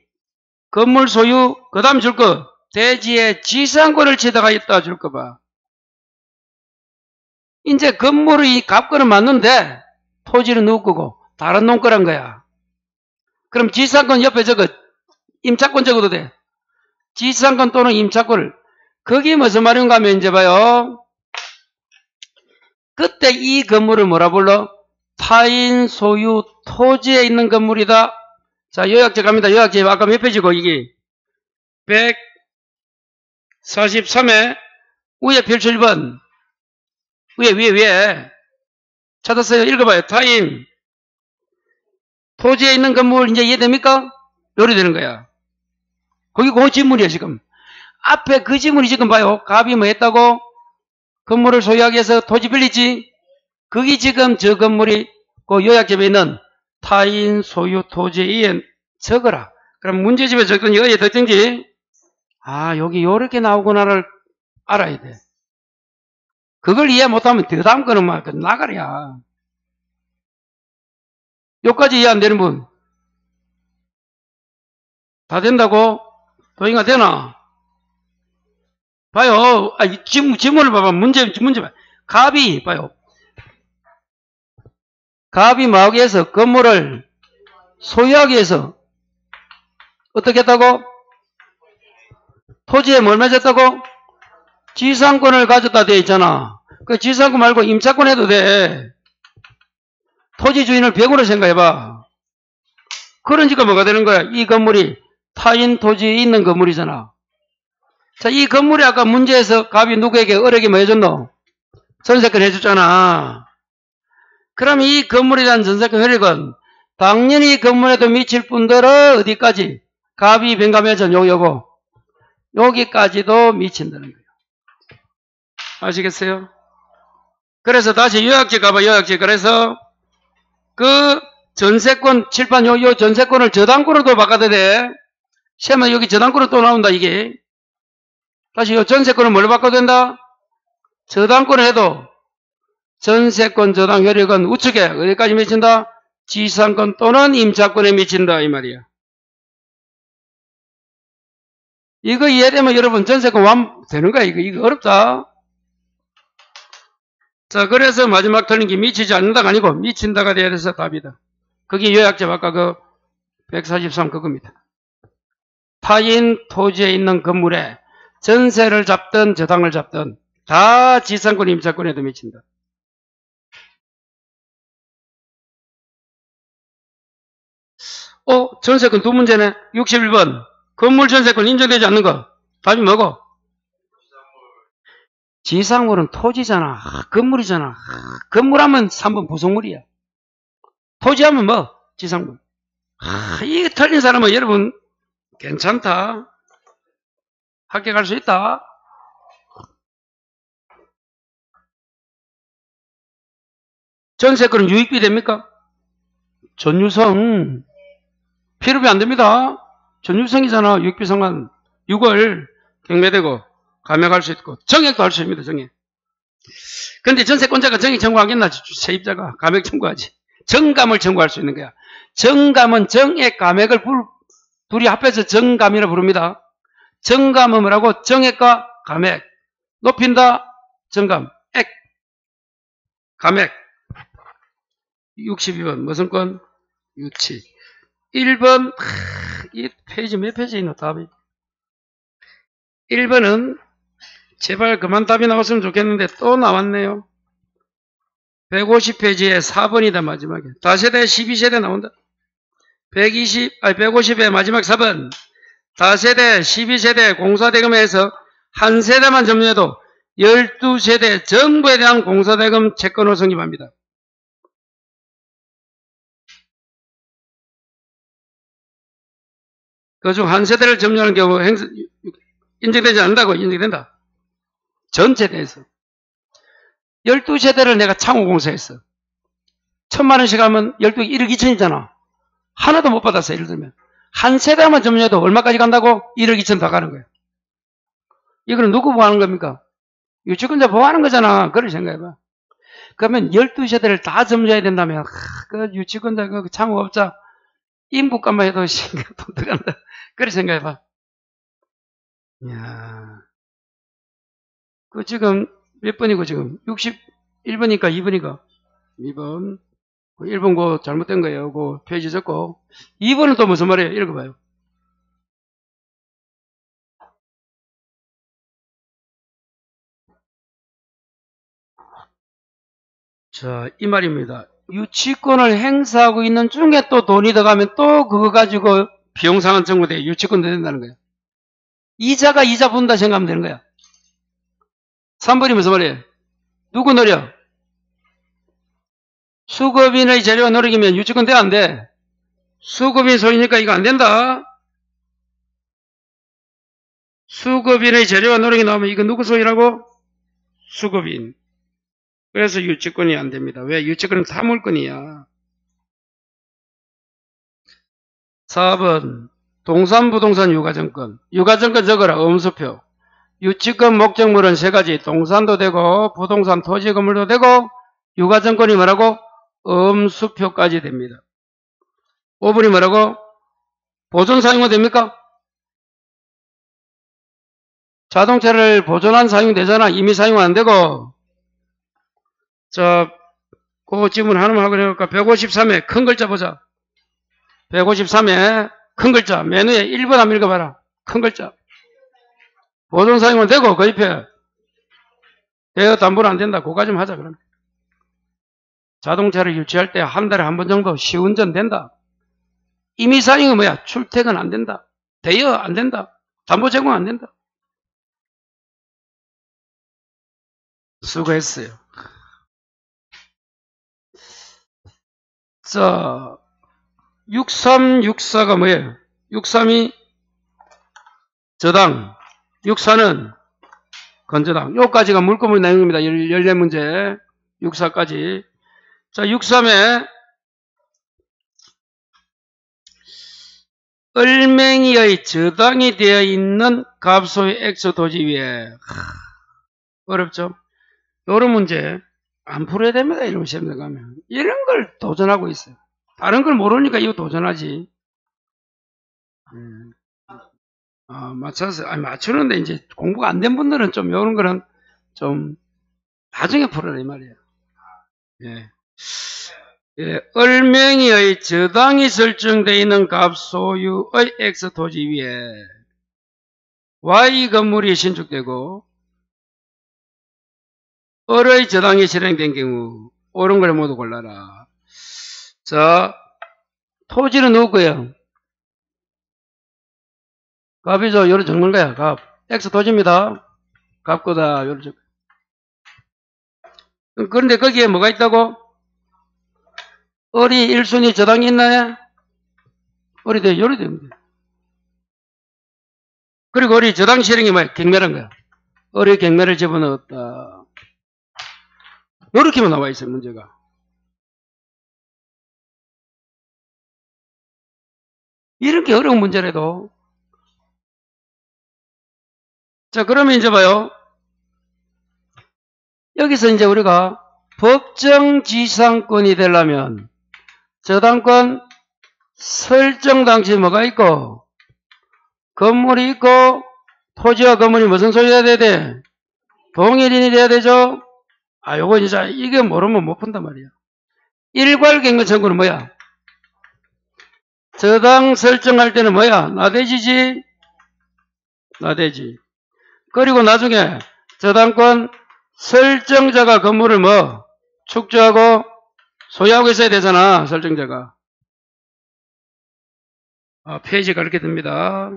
건물 소유, 그 다음 줄 거, 대지에 지상권을 치다가 있다 줄 거 봐. 이제 건물의 갑권은 맞는데, 토지는 누구 거고, 다른 놈 거란 거야. 그럼 지상권 옆에 적어, 임차권 적어도 돼. 지상권 또는 임차권을. 그게 무슨 말인가 하면 이제 봐요. 그때 이 건물을 뭐라 불러? 타인 소유 토지에 있는 건물이다. 자, 요약제 갑니다. 요약제 아까 몇 페이지고 이게 143회 위에 펼쳐 1번 위에 찾았어요. 읽어봐요. 타인 토지에 있는 건물 이제 이해됩니까? 요리 되는 거야. 거기 그 지문이야 지금. 앞에 그 지문이 지금 봐요. 갑이 뭐 했다고? 건물을 소유하기 위해서 토지 빌리지? 그게 지금 저 건물이 그 요약집에 있는 타인 소유 토지에 적어라. 그럼 문제집에 적던 여기에 덧든지 아 여기 요렇게 나오구나를 알아야 돼. 그걸 이해 못하면 더 다음 거는 막 나가랴. 여기까지 이해 안 되는 분? 다 된다고? 도잉아 되나? 봐요. 지문을 봐봐. 문제 봐. 갑이, 봐요. 갑이 뭐하기 위해서 건물을 소유하기 위해서 어떻게 했다고? 토지에 뭘 맺었다고? 지상권을 가졌다 돼 있잖아. 그 지상권 말고 임차권 해도 돼. 토지 주인을 100으로 생각해봐. 그러니까 뭐가 되는 거야? 이 건물이 타인 토지에 있는 건물이잖아. 자, 이 건물이 아까 문제에서 갑이 누구에게 을에게 뭐 해줬노? 전세권 해줬잖아. 그럼 이 건물에 대한 전세권 효력은 당연히 이 건물에도 미칠 뿐더러 어디까지? 갑이 변감해준 요거 여기까지도 미친다는 거예요. 아시겠어요? 그래서 다시 요약지 가봐. 요약지. 그래서 그 전세권 칠판 요 전세권을 저당권으로도 바꿔야 돼. 시험에 여기 저당권으로 또 나온다 이게. 다시 요 전세권을 뭘로 바꿔야 된다? 저당권을 해도 전세권 저당 효력은 우측에 어디까지 미친다? 지상권 또는 임차권에 미친다 이 말이야. 이거 이해되면 여러분 전세권 완 되는 거야. 이거 어렵다. 자, 그래서 마지막 틀린 게 미치지 않는다가 아니고 미친다가 돼야 돼서 답이다. 그게 요약제 아까 그 143 그겁니다. 타인 토지에 있는 건물에 전세를 잡든 저당을 잡든 다 지상권 임차권에도 미친다. 전세권 두 문제네. 61번. 건물 전세권 인정되지 않는 거. 답이 뭐고? 지상물은 토지잖아. 건물이잖아. 건물하면 3번 부속물이야. 토지하면 뭐? 지상물. 이게 틀린 사람은 여러분 괜찮다. 합격할 수 있다. 전세권은 유익비 됩니까? 전유성. 필요비 안 됩니다. 전유성이잖아. 유익비 상환 6월 경매되고 감액할 수 있고 정액도 할 수 있습니다. 정액. 근데 전세권자가 정액 청구하겠나? 세입자가 감액 청구하지. 정감을 청구할 수 있는 거야. 정감은 정액 감액을 둘이 합해서 정감이라 부릅니다. 정감은 뭐라고? 정액과 감액. 높인다. 정감. 액. 감액. 62번 무슨 건? 유치. 1번 이 페이지 몇 페이지 있노 답이? 1번은 제발 그만 답이 나왔으면 좋겠는데 또 나왔네요. 150페이지에 4번이다 마지막에. 다세대 12세대 나온다. 150의 마지막 4번. 다세대 12세대 공사대금에서 한 세대만 점유해도 12세대 전부에 대한 공사대금 채권을 성립합니다. 그중 한 세대를 점유하는 경우 인정되지 않는다고. 인정된다. 전체에 대해서. 12세대를 내가 창호공사했어. 1000만원씩 하면 12개 1억 2천이잖아. 하나도 못 받았어. 예를 들면. 한 세대만 점유해도 얼마까지 간다고? 1억 2천 더 가는 거야. 이거는 누구 보호하는 겁니까? 유치권자 보호하는 거잖아. 그걸 생각해봐. 그러면 12세대를 다 점유해야 된다면 그 유치권자 그 창호업자 인부값만 해도 돈 들어간다. 그래 생각해봐. 이야. 그 지금 몇 번이고 지금 61번이니까 2번이가 2번 1번 고 잘못된 거예요. 그 페이지 적고 2번은 또 무슨 말이에요? 읽어봐요. 자, 이 말입니다. 유치권을 행사하고 있는 중에 또 돈이 들어가면 또 그거 가지고 비용상환 청구돼 유치권도 된다는 거예요. 이자가 이자 분다 생각하면 되는 거야. 3번이 무슨 말이에요? 누구 노려? 수급인의 재료가 노력이면 유치권 돼? 안 돼? 수급인 소유니까 이거 안 된다. 수급인의 재료가 노력이 나오면 이거 누구 소유라고? 수급인. 그래서 유치권이 안 됩니다. 왜? 유치권은 사물권이야. 4번 동산부동산 유가증권. 유가증권 적어라. 음수표. 유치권 목적물은 세 가지. 동산도 되고 부동산 토지 건물도 되고 유가증권이 뭐라고? 음수표까지 됩니다. 5번이 뭐라고? 보존 사용은 됩니까? 자동차를 보존한 사용 되잖아. 이미 사용 안 되고. 자, 그 질문 하나만 하고 해볼까? 153회 큰 글자 보자. 153회 큰 글자. 맨 위에 1번 한번 읽어봐라. 큰 글자. 보존 사용은 되고 그 옆에 대여 담보는 안 된다. 그거 좀 하자 그럼. 자동차를 유치할 때 한 달에 한 번 정도 시운전 된다. 이미 사용은 뭐야? 출퇴근 안 된다. 대여 안 된다. 담보 제공 안 된다. 수고했어요. 자, 6364가 뭐예요? 63이 저당, 64는 건저당. 요까지가 물건물 내용입니다. 14문제. 64까지. 자, 63에 을맹이의 저당이 되어 있는 갑소의 액수 토지 위에. 어렵죠? 요런 문제 안 풀어야 됩니다. 이런 시험 들어가면. 이런 걸 도전하고 있어요. 다른 걸 모르니까 이거 도전하지. 맞춰서, 맞추는데 이제 공부가 안 된 분들은 좀 이런 거는 좀 나중에 풀어라 이 말이에요. 예. 예, 을맹이의 저당이 설정되어 있는 값 소유의 X 토지 위에 Y 건물이 신축되고 을의 저당이 실행된 경우 옳은 걸 모두 골라라. 자, 토지는 누구예요? 값이죠. 요를 적는 거야. 값. X 도집니다. 값 거다. 요를 적. 그런데 거기에 뭐가 있다고? 어리 1순위 저당이 있나요? 어리 돼. 요리 됩니다. 그리고 어리 저당 실행이 뭐야? 경매란 거야. 어리 경매를 집어넣었다. 요렇게만 나와 있어요. 문제가. 이렇게 어려운 문제라도. 자, 그러면 이제 봐요. 여기서 이제 우리가 법정지상권이 되려면 저당권 설정 당시 뭐가 있고 건물이 있고 토지와 건물이 무슨 소유가 돼야 돼? 동일인이 돼야 되죠? 아, 요거 진짜 이게 모르면 못 푼단 말이야. 일괄경매 청구는 뭐야? 저당 설정할 때는 뭐야? 나대지지? 나대지. 그리고 나중에 저당권 설정자가 건물을 뭐 축조하고 소유하고 있어야 되잖아. 설정자가. 페이지가 이렇게 됩니다.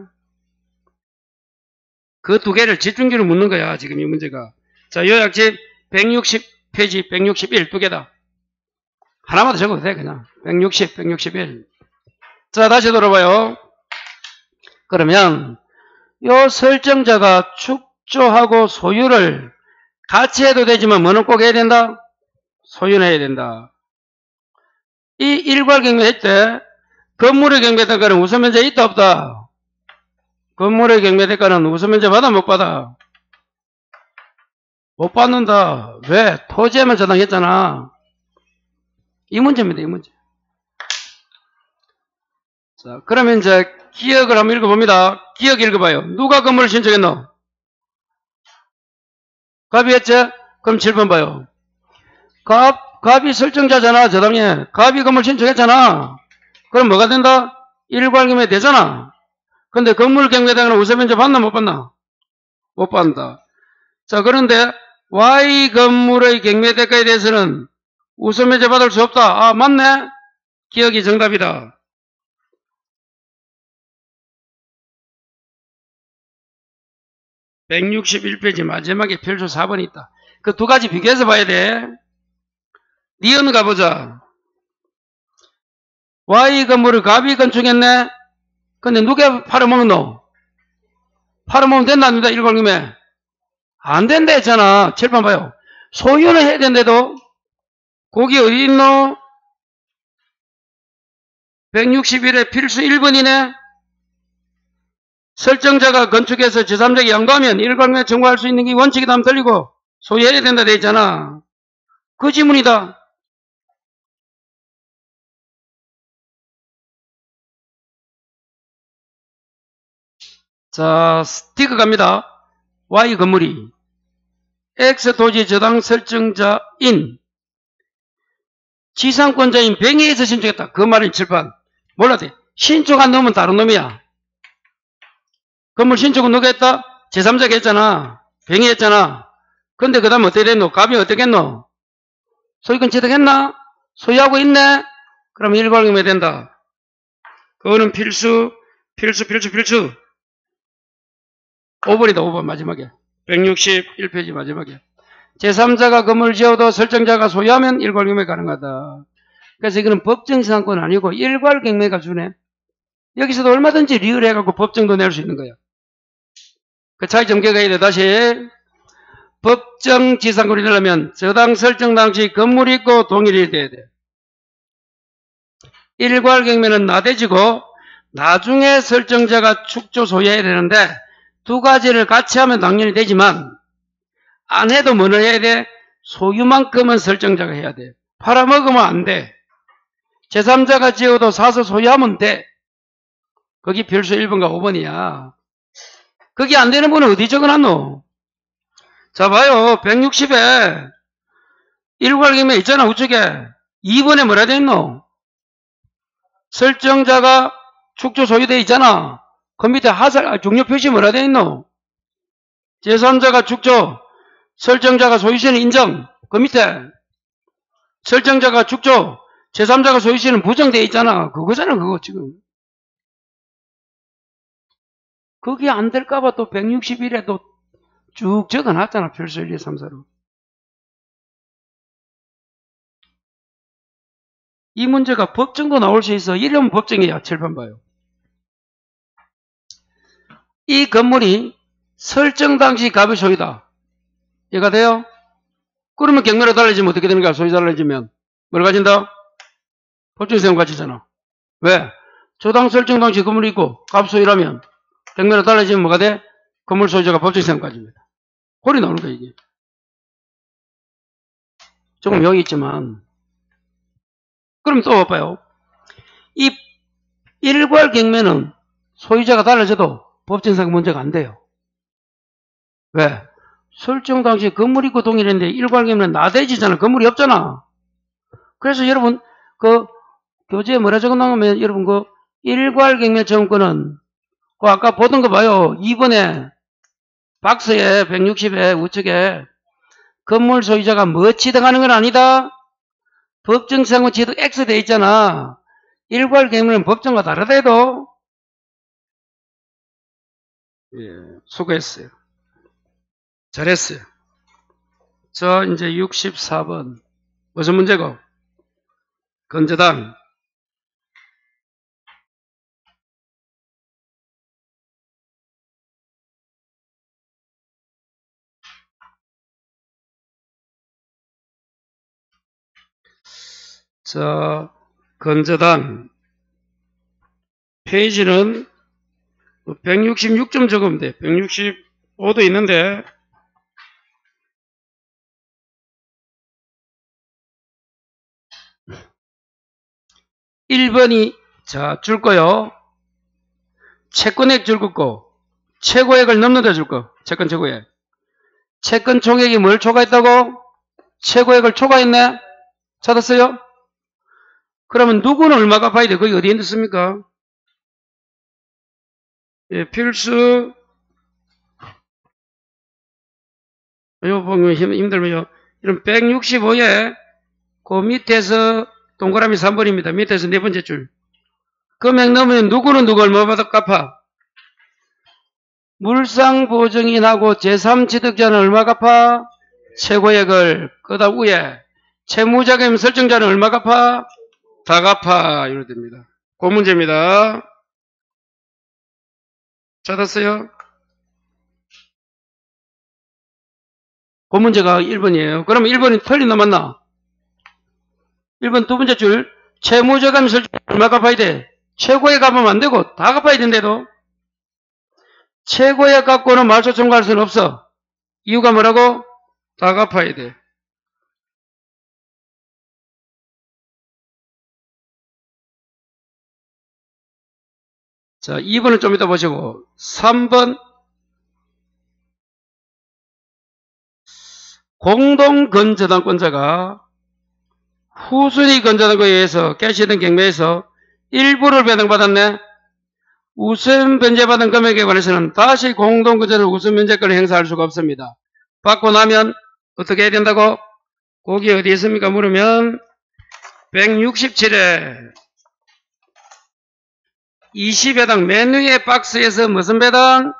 그 두 개를 집중적으로 묻는 거야. 지금 이 문제가. 자, 요약집 160페이지 161 두 개다. 하나만 더 적어도 돼. 그냥 160, 161. 자, 다시 돌아봐요. 그러면 요 설정자가 축조하고 소유를 같이 해도 되지만 뭐는 꼭 해야 된다? 소유는 해야 된다. 이 일괄경매 할 때 건물의 경매대가는 우선면제 있다 없다? 건물의 경매대가는 우선면제 받아 못 받아? 못 받는다. 왜? 토지에만 저당했잖아. 이 문제입니다. 이 문제. 자, 그러면 이제 기억을 한번 읽어봅니다. 기억 읽어봐요. 누가 건물을 신청했노? 갑이 했지? 그럼 7번 봐요. 갑이 설정자잖아. 저당에. 갑이 건물 신청했잖아. 그럼 뭐가 된다? 일괄경매 되잖아. 근데 건물 경매대가는 우선면제 받나 못 받나? 못 받는다. 자, 그런데 Y 건물의 경매대가에 대해서는 우선면제 받을 수 없다. 아, 맞네? 기억이 정답이다. (161페이지) 마지막에 필수 4번이 있다. 그 두 가지 비교해서 봐야 돼. 니은 가보자. Y 건물을 갑이 건축했네? 근데 누가 팔아먹노? 팔아먹으면 된다, 안 된다, 일괄경매? 안 된다 했잖아. 7번 봐요. 소유는 해야 된대도, 거기 어디 있노? 161에 필수 1번이네? 설정자가 건축해서 제3자에게 양도하면 일괄경매 청구할 수 있는 게 원칙이 다음 틀리고, 소유해야 된다 돼 있잖아. 그 지문이다. 자, 스티커 갑니다. Y 건물이 X 토지 저당 설정자인 지상권자인 병에서 신청했다. 그 말은 칠판. 몰라 돼. 신청한 놈은 다른 놈이야. 건물 신청은 누가 했다? 제3자가 했잖아. 병이 했잖아. 근데 그 다음 어떻게 됐노? 갑이 어떻게 했노? 소유권 취득했나? 소유하고 있네? 그럼 일괄경매 된다. 그거는 필수. 5번이다. 5번 마지막에. 161페이지 마지막에. 제3자가 건물을 지어도 설정자가 소유하면 일괄경매 가능하다. 그래서 이거는 법정지상권은 아니고 일괄경매가 주네. 여기서도 얼마든지 리을 해갖고 법정도 낼 수 있는 거야. 그 차이점 기억해야 돼. 다시. 법정지상권이 되려면 저당 설정 당시 건물이 있고 동일이 돼야 돼. 일괄경매는 나대지고 나중에 설정자가 축조 소유해야 되는데 두 가지를 같이 하면 당연히 되지만 안 해도 뭐를 해야 돼? 소유만큼은 설정자가 해야 돼. 팔아먹으면 안 돼. 제3자가 지어도 사서 소유하면 돼. 거기 필수 1번과 5번이야. 그게 안 되는 분은 어디 적어놨노? 자, 봐요. 160에 일괄경매 있잖아, 우측에. 2번에 뭐라 돼 있노? 설정자가 축조 소유돼 있잖아. 그 밑에 종료 표시 뭐라 돼 있노? 제3자가 축조, 설정자가 소유시는 인정. 그 밑에 설정자가 축조, 제3자가 소유시는 부정돼 있잖아. 그거잖아, 그거 지금. 그게 안 될까봐 또 161에도 쭉 적어놨잖아. 필수 1, 2, 3, 4로. 이 문제가 법정도 나올 수 있어. 이러면 법정이야. 칠판 봐요. 이 건물이 설정 당시 갑의 소유다. 이해가 돼요? 그러면 경매로 달라지면 어떻게 됩니까? 소유 달라지면. 뭘 가진다? 법정세금 가지잖아. 왜? 조당 설정 당시 건물이 있고 갑 소유라면 경매로 달라지면 뭐가 돼? 건물 소유자가 법정세금 가집니다. 홀이 나오는 거야 이게. 조금 여기 있지만 그럼 또 봐요. 이 일괄 경매는 소유자가 달라져도 법정상 문제가 안 돼요. 왜? 설정 당시 건물이 있고 동일했는데 일괄 경매는 나대지잖아. 건물이 없잖아. 그래서 여러분 그 교재에 뭐라 적어놓으면 여러분 그 일괄 경매 청구권은 그 아까 보던 거 봐요. 2번에 박스에 160에 우측에 건물 소유자가 뭐 취득하는 건 아니다. 법정상은 취득 X 돼 있잖아. 일괄 경매는 법정과 다르대도. 예, 수고했어요. 잘했어요. 저 이제 64번 무슨 문제고? 건재당 저 건재당 페이지는 166점 적으면 돼. 165도 있는데 1번이 자 줄 거요. 채권액 줄 거고 최고액을 넘는다 줄 거. 채권 최고액. 채권 총액이 뭘 초과했다고? 최고액을 초과했네. 찾았어요? 그러면 누구는 얼마 갚아야 돼? 거기 어디에 넣습니까? 예, 필수 요 보면 힘들면요. 이런 165에 그 밑에서 동그라미 3번입니다. 밑에서 네 번째 줄. 금액 넘으면 누구는 누구 얼마 받아 갚아? 물상보증인하고 제3취득자는 얼마 갚아? 최고액을. 그다음 위에 채무자금 설정자는 얼마 갚아? 다 갚아. 이렇게 됩니다. 그 문제입니다. 찾았어요? 그 문제가 1번이에요. 그럼 1번이 틀리나 맞나? 1번 두 번째 줄 채무자금 설정 얼마 갚아야 돼? 최고액 갚으면 안 되고 다 갚아야 된대도. 최고액 갖고는 말소 청구할 수는 없어. 이유가 뭐라고? 다 갚아야 돼. 자, 2번은 좀 이따 보시고 3번 공동건재당권자가 후순위 건재당권에 의해서 개시된 경매에서 일부를 배당받았네. 우선 변제받은 금액에 관해서는 다시 공동건재는 우선 면제권을 행사할 수가 없습니다. 받고 나면 어떻게 해야 된다고? 거기 어디 있습니까? 물으면 167에 20회당 맨 위에 박스에서 무슨 배당?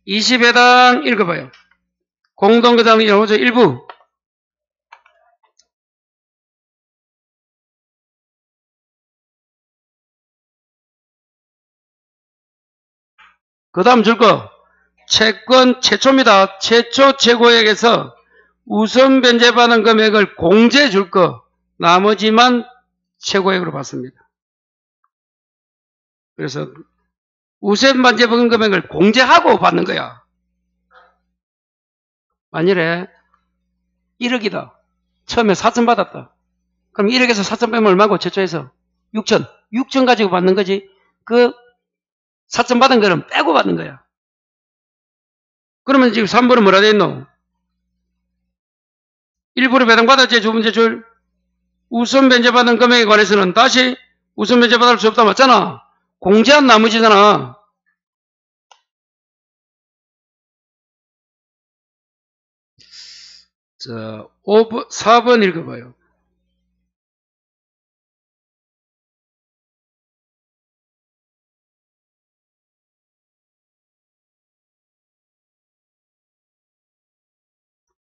20회당 읽어봐요. 공동거래당 영어죠. 일부. 그 다음 줄 거. 채권 최초입니다. 최초 최고액에서 우선 변제받은 금액을 공제 줄 거. 나머지만 최고액으로 받습니다. 그래서 우선 변제받은 금액을 공제하고 받는 거야. 만일에 1억이다. 처음에 4천 받았다. 그럼 1억에서 4천 빼면 얼마고? 최초에서 6천. 6천 가지고 받는 거지. 그 4천 받은 거는 빼고 받는 거야. 그러면 지금 3번은 뭐라 돼 있노? 일부러 배당받았지. 두 번째 줄. 우선 변제받은 금액에 관해서는 다시 우선 변제받을 수 없다 맞잖아. 공제한 나머지잖아. 자, 5번, 4번 읽어봐요.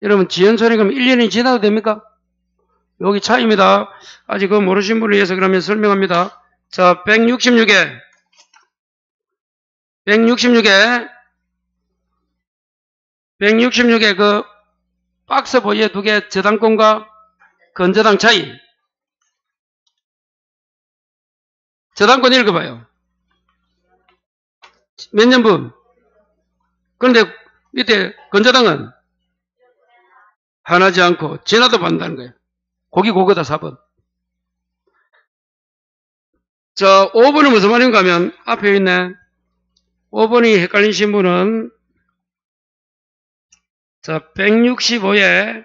여러분 지연손해금 1년이 지나도 됩니까? 여기 차이입니다. 아직 그거 모르신 분을 위해서 그러면 설명합니다. 자, 166에 그 박스 보이에 두 개 저당권과 건저당 차이. 저당권 읽어봐요. 몇 년분? 그런데 밑에 건저당은 하나지 않고 지나도 받는다는 거예요. 거기 그거다 4번. 자, 5번은 무슨 말인가 하면 앞에 있네. 5번이 헷갈리신 분은 자, 165에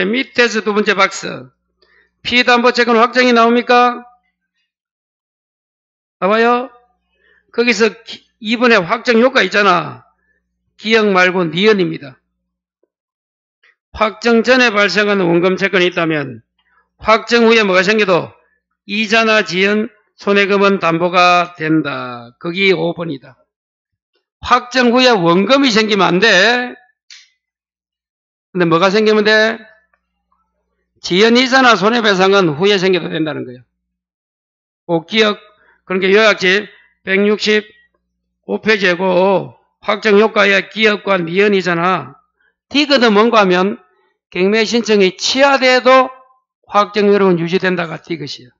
밑에서 두 번째 박스. 피담보채권 확정이 나옵니까? 나와요? 거기서 2번에 확정 효과 있잖아. 기억 말고 니은입니다. 확정 전에 발생하는 원금 채권이 있다면 확정 후에 뭐가 생겨도 이자나 지연 손해금은 담보가 된다. 거기 5번이다. 확정 후에 원금이 생기면 안 돼. 근데 뭐가 생기면 돼? 지연 이자나 손해배상은 후에 생겨도 된다는 거예요. 꼭 기억. 그러니까 요약집 165페이지고 확정 효과의 기업과 니은이잖아. D거든 뭔가 하면 경매 신청이 취하돼도 확정 효력은 유지된다가 D것이에요.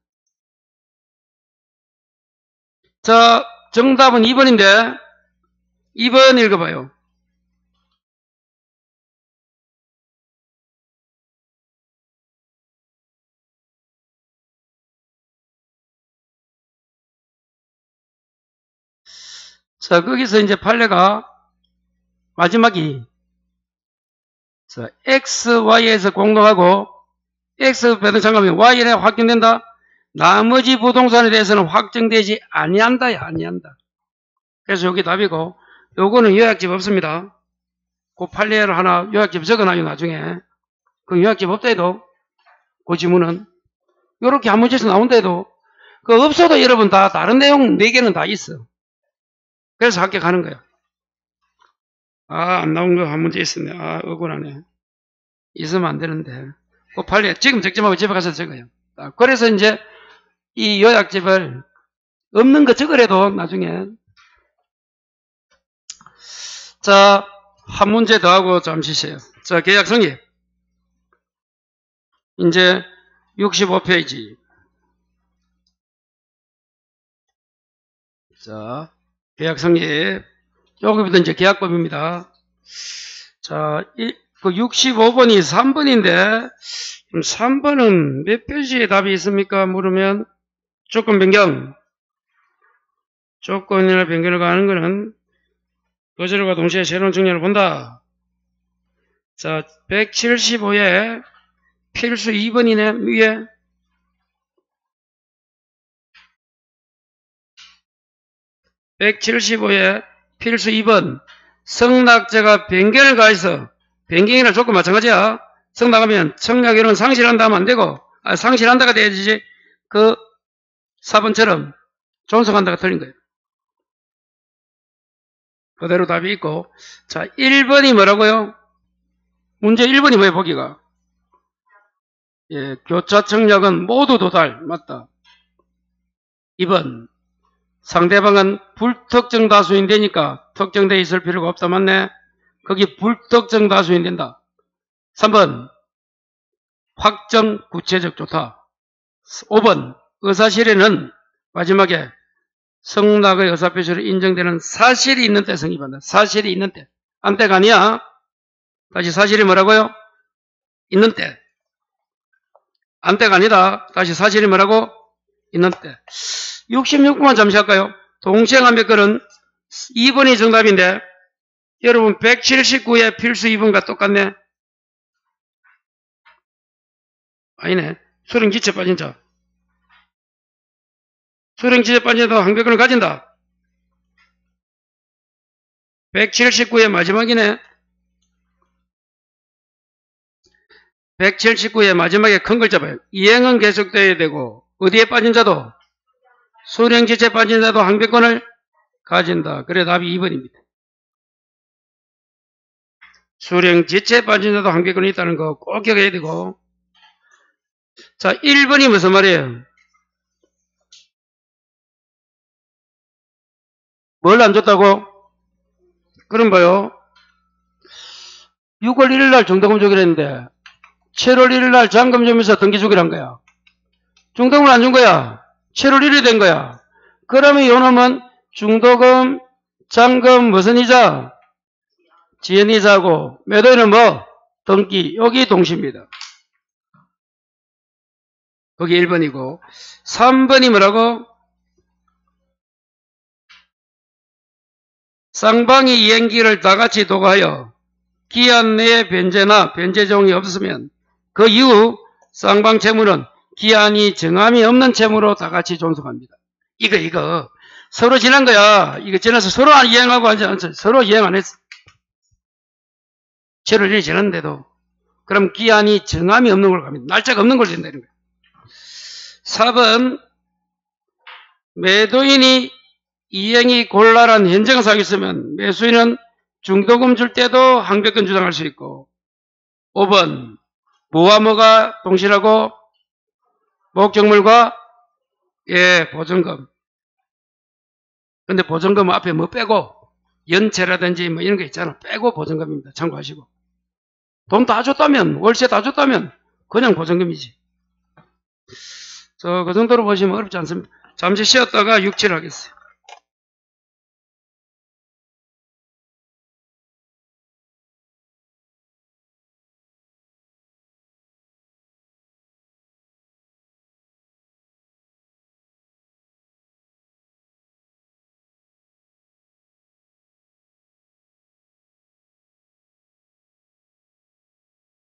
자, 정답은 2번인데 2번 읽어봐요. 자, 거기서 이제 판례가 마지막이 자, X, Y에서 공동하고 X 배당장하면 Y에 확정된다. 나머지 부동산에 대해서는 확정되지 아니한다야, 아니한다. 그래서 여기 답이고 요거는 요약집 없습니다. 그 판례를 하나 요약집 적어놔요 나중에. 그 요약집 없다 해도 그 지문은 요렇게 한 문제에서 나온다 해도 그 없어도 여러분 다 다른 내용 4개는 다 있어. 그래서 합격하는 거야. 아, 안 나온 거 한 문제 있었네. 아, 억울하네. 있으면 안 되는데. 그 판례 지금 적지 말고 집에 가서 적어요. 그래서 이제 이 요약집을 없는 거 적으래도 나중에. 자, 한 문제 더 하고 잠시 쉬어요. 자, 계약 성립. 이제 65페이지. 자, 계약 성립. 여기부터 이제 계약법입니다. 자, 그 65번이 3번인데, 3번은 몇 페이지에 답이 있습니까? 물으면, 조건 변경. 조건이나 변경을 가하는 것은, 거절과 동시에 새로운 증명을 본다. 자, 175에 필수 2번이네, 위에. (175에) 필수 2번 성낙자가 변경을 가해서 변경이나 조건 마찬가지야. 성낙하면 청약이론 상실한다 하면 안되고 상실한다가 돼야지. 그 4번처럼 존속한다가 틀린 거예요. 그대로 답이 있고. 자, 1번이 뭐라고요? 문제 1번이 뭐예요? 보기가 예, 교차 청약은 모두 도달. 맞다. 2번 상대방은 불특정 다수인 되니까 특정되어 있을 필요가 없다. 맞네. 거기 불특정 다수인 된다. 3번 확정 구체적 좋다. 5번 의사실에는 마지막에 성낙의 의사표시로 인정되는 사실이 있는 때 성립한다. 사실이 있는 때. 안 때가 아니야. 다시 사실이 뭐라고요? 있는 때. 안 때가 아니다. 다시 사실이 뭐라고? 있는 때. 66번만 잠시 할까요? 동시행한 몇 건은 2번이 정답인데 여러분 179의 필수 2번과 똑같네. 아니네. 수령지체 빠진 자. 수령지체 빠진 자도 항변권을 가진다. 179의 마지막이네. 179의 마지막에 큰 글자 봐요. 이행은 계속되어야 되고 어디에 빠진 자도 수령지체 빠진 자도 항변권을 가진다. 그래 답이 2번입니다. 수령 지체 빠진 자도 한계권이 있다는 거 꼭 기억해야 되고. 자, 1번이 무슨 말이에요? 뭘 안 줬다고? 그럼 봐요. 6월 1일 날 중도금 주기로 했는데 7월 1일 날 잔금 주면서 등기 주기로 한 거야. 중도금을 안 준 거야. 7월 1일이 된 거야. 그러면 요놈은 중도금, 잔금, 무슨 이자? 지연이자고, 매도인은 뭐? 등기. 여기 동시입니다. 거기 1번이고. 3번이 뭐라고? 쌍방이 이행기를 다같이 도과하여 기한 내에 변제나 변제 종이 없으면 그 이후 쌍방 채무는 기한이 정함이 없는 채무로 다같이 존속합니다. 이거 서로 지난 거야. 이거 지나서 서로 이행하고 하지 않죠. 서로 이행 안 했어. 7월 1일이 지났는데도. 그럼 기한이 정함이 없는 걸로 갑니다. 날짜가 없는 걸로 된다는 거예요. 4번 매도인이 이행이 곤란한 현정사항이 있으면 매수인은 중도금 줄 때도 항변권 주장할 수 있고. 5번 뭐와 뭐가 동시라고? 목적물과 보증금. 근데 보증금 앞에 뭐 빼고 연체라든지 뭐 이런 거 있잖아. 빼고 보증금입니다. 참고하시고. 돈 다 줬다면, 월세 다 줬다면 그냥 보증금이지. 그 정도로 보시면 어렵지 않습니다. 잠시 쉬었다가 6, 7 하겠어요.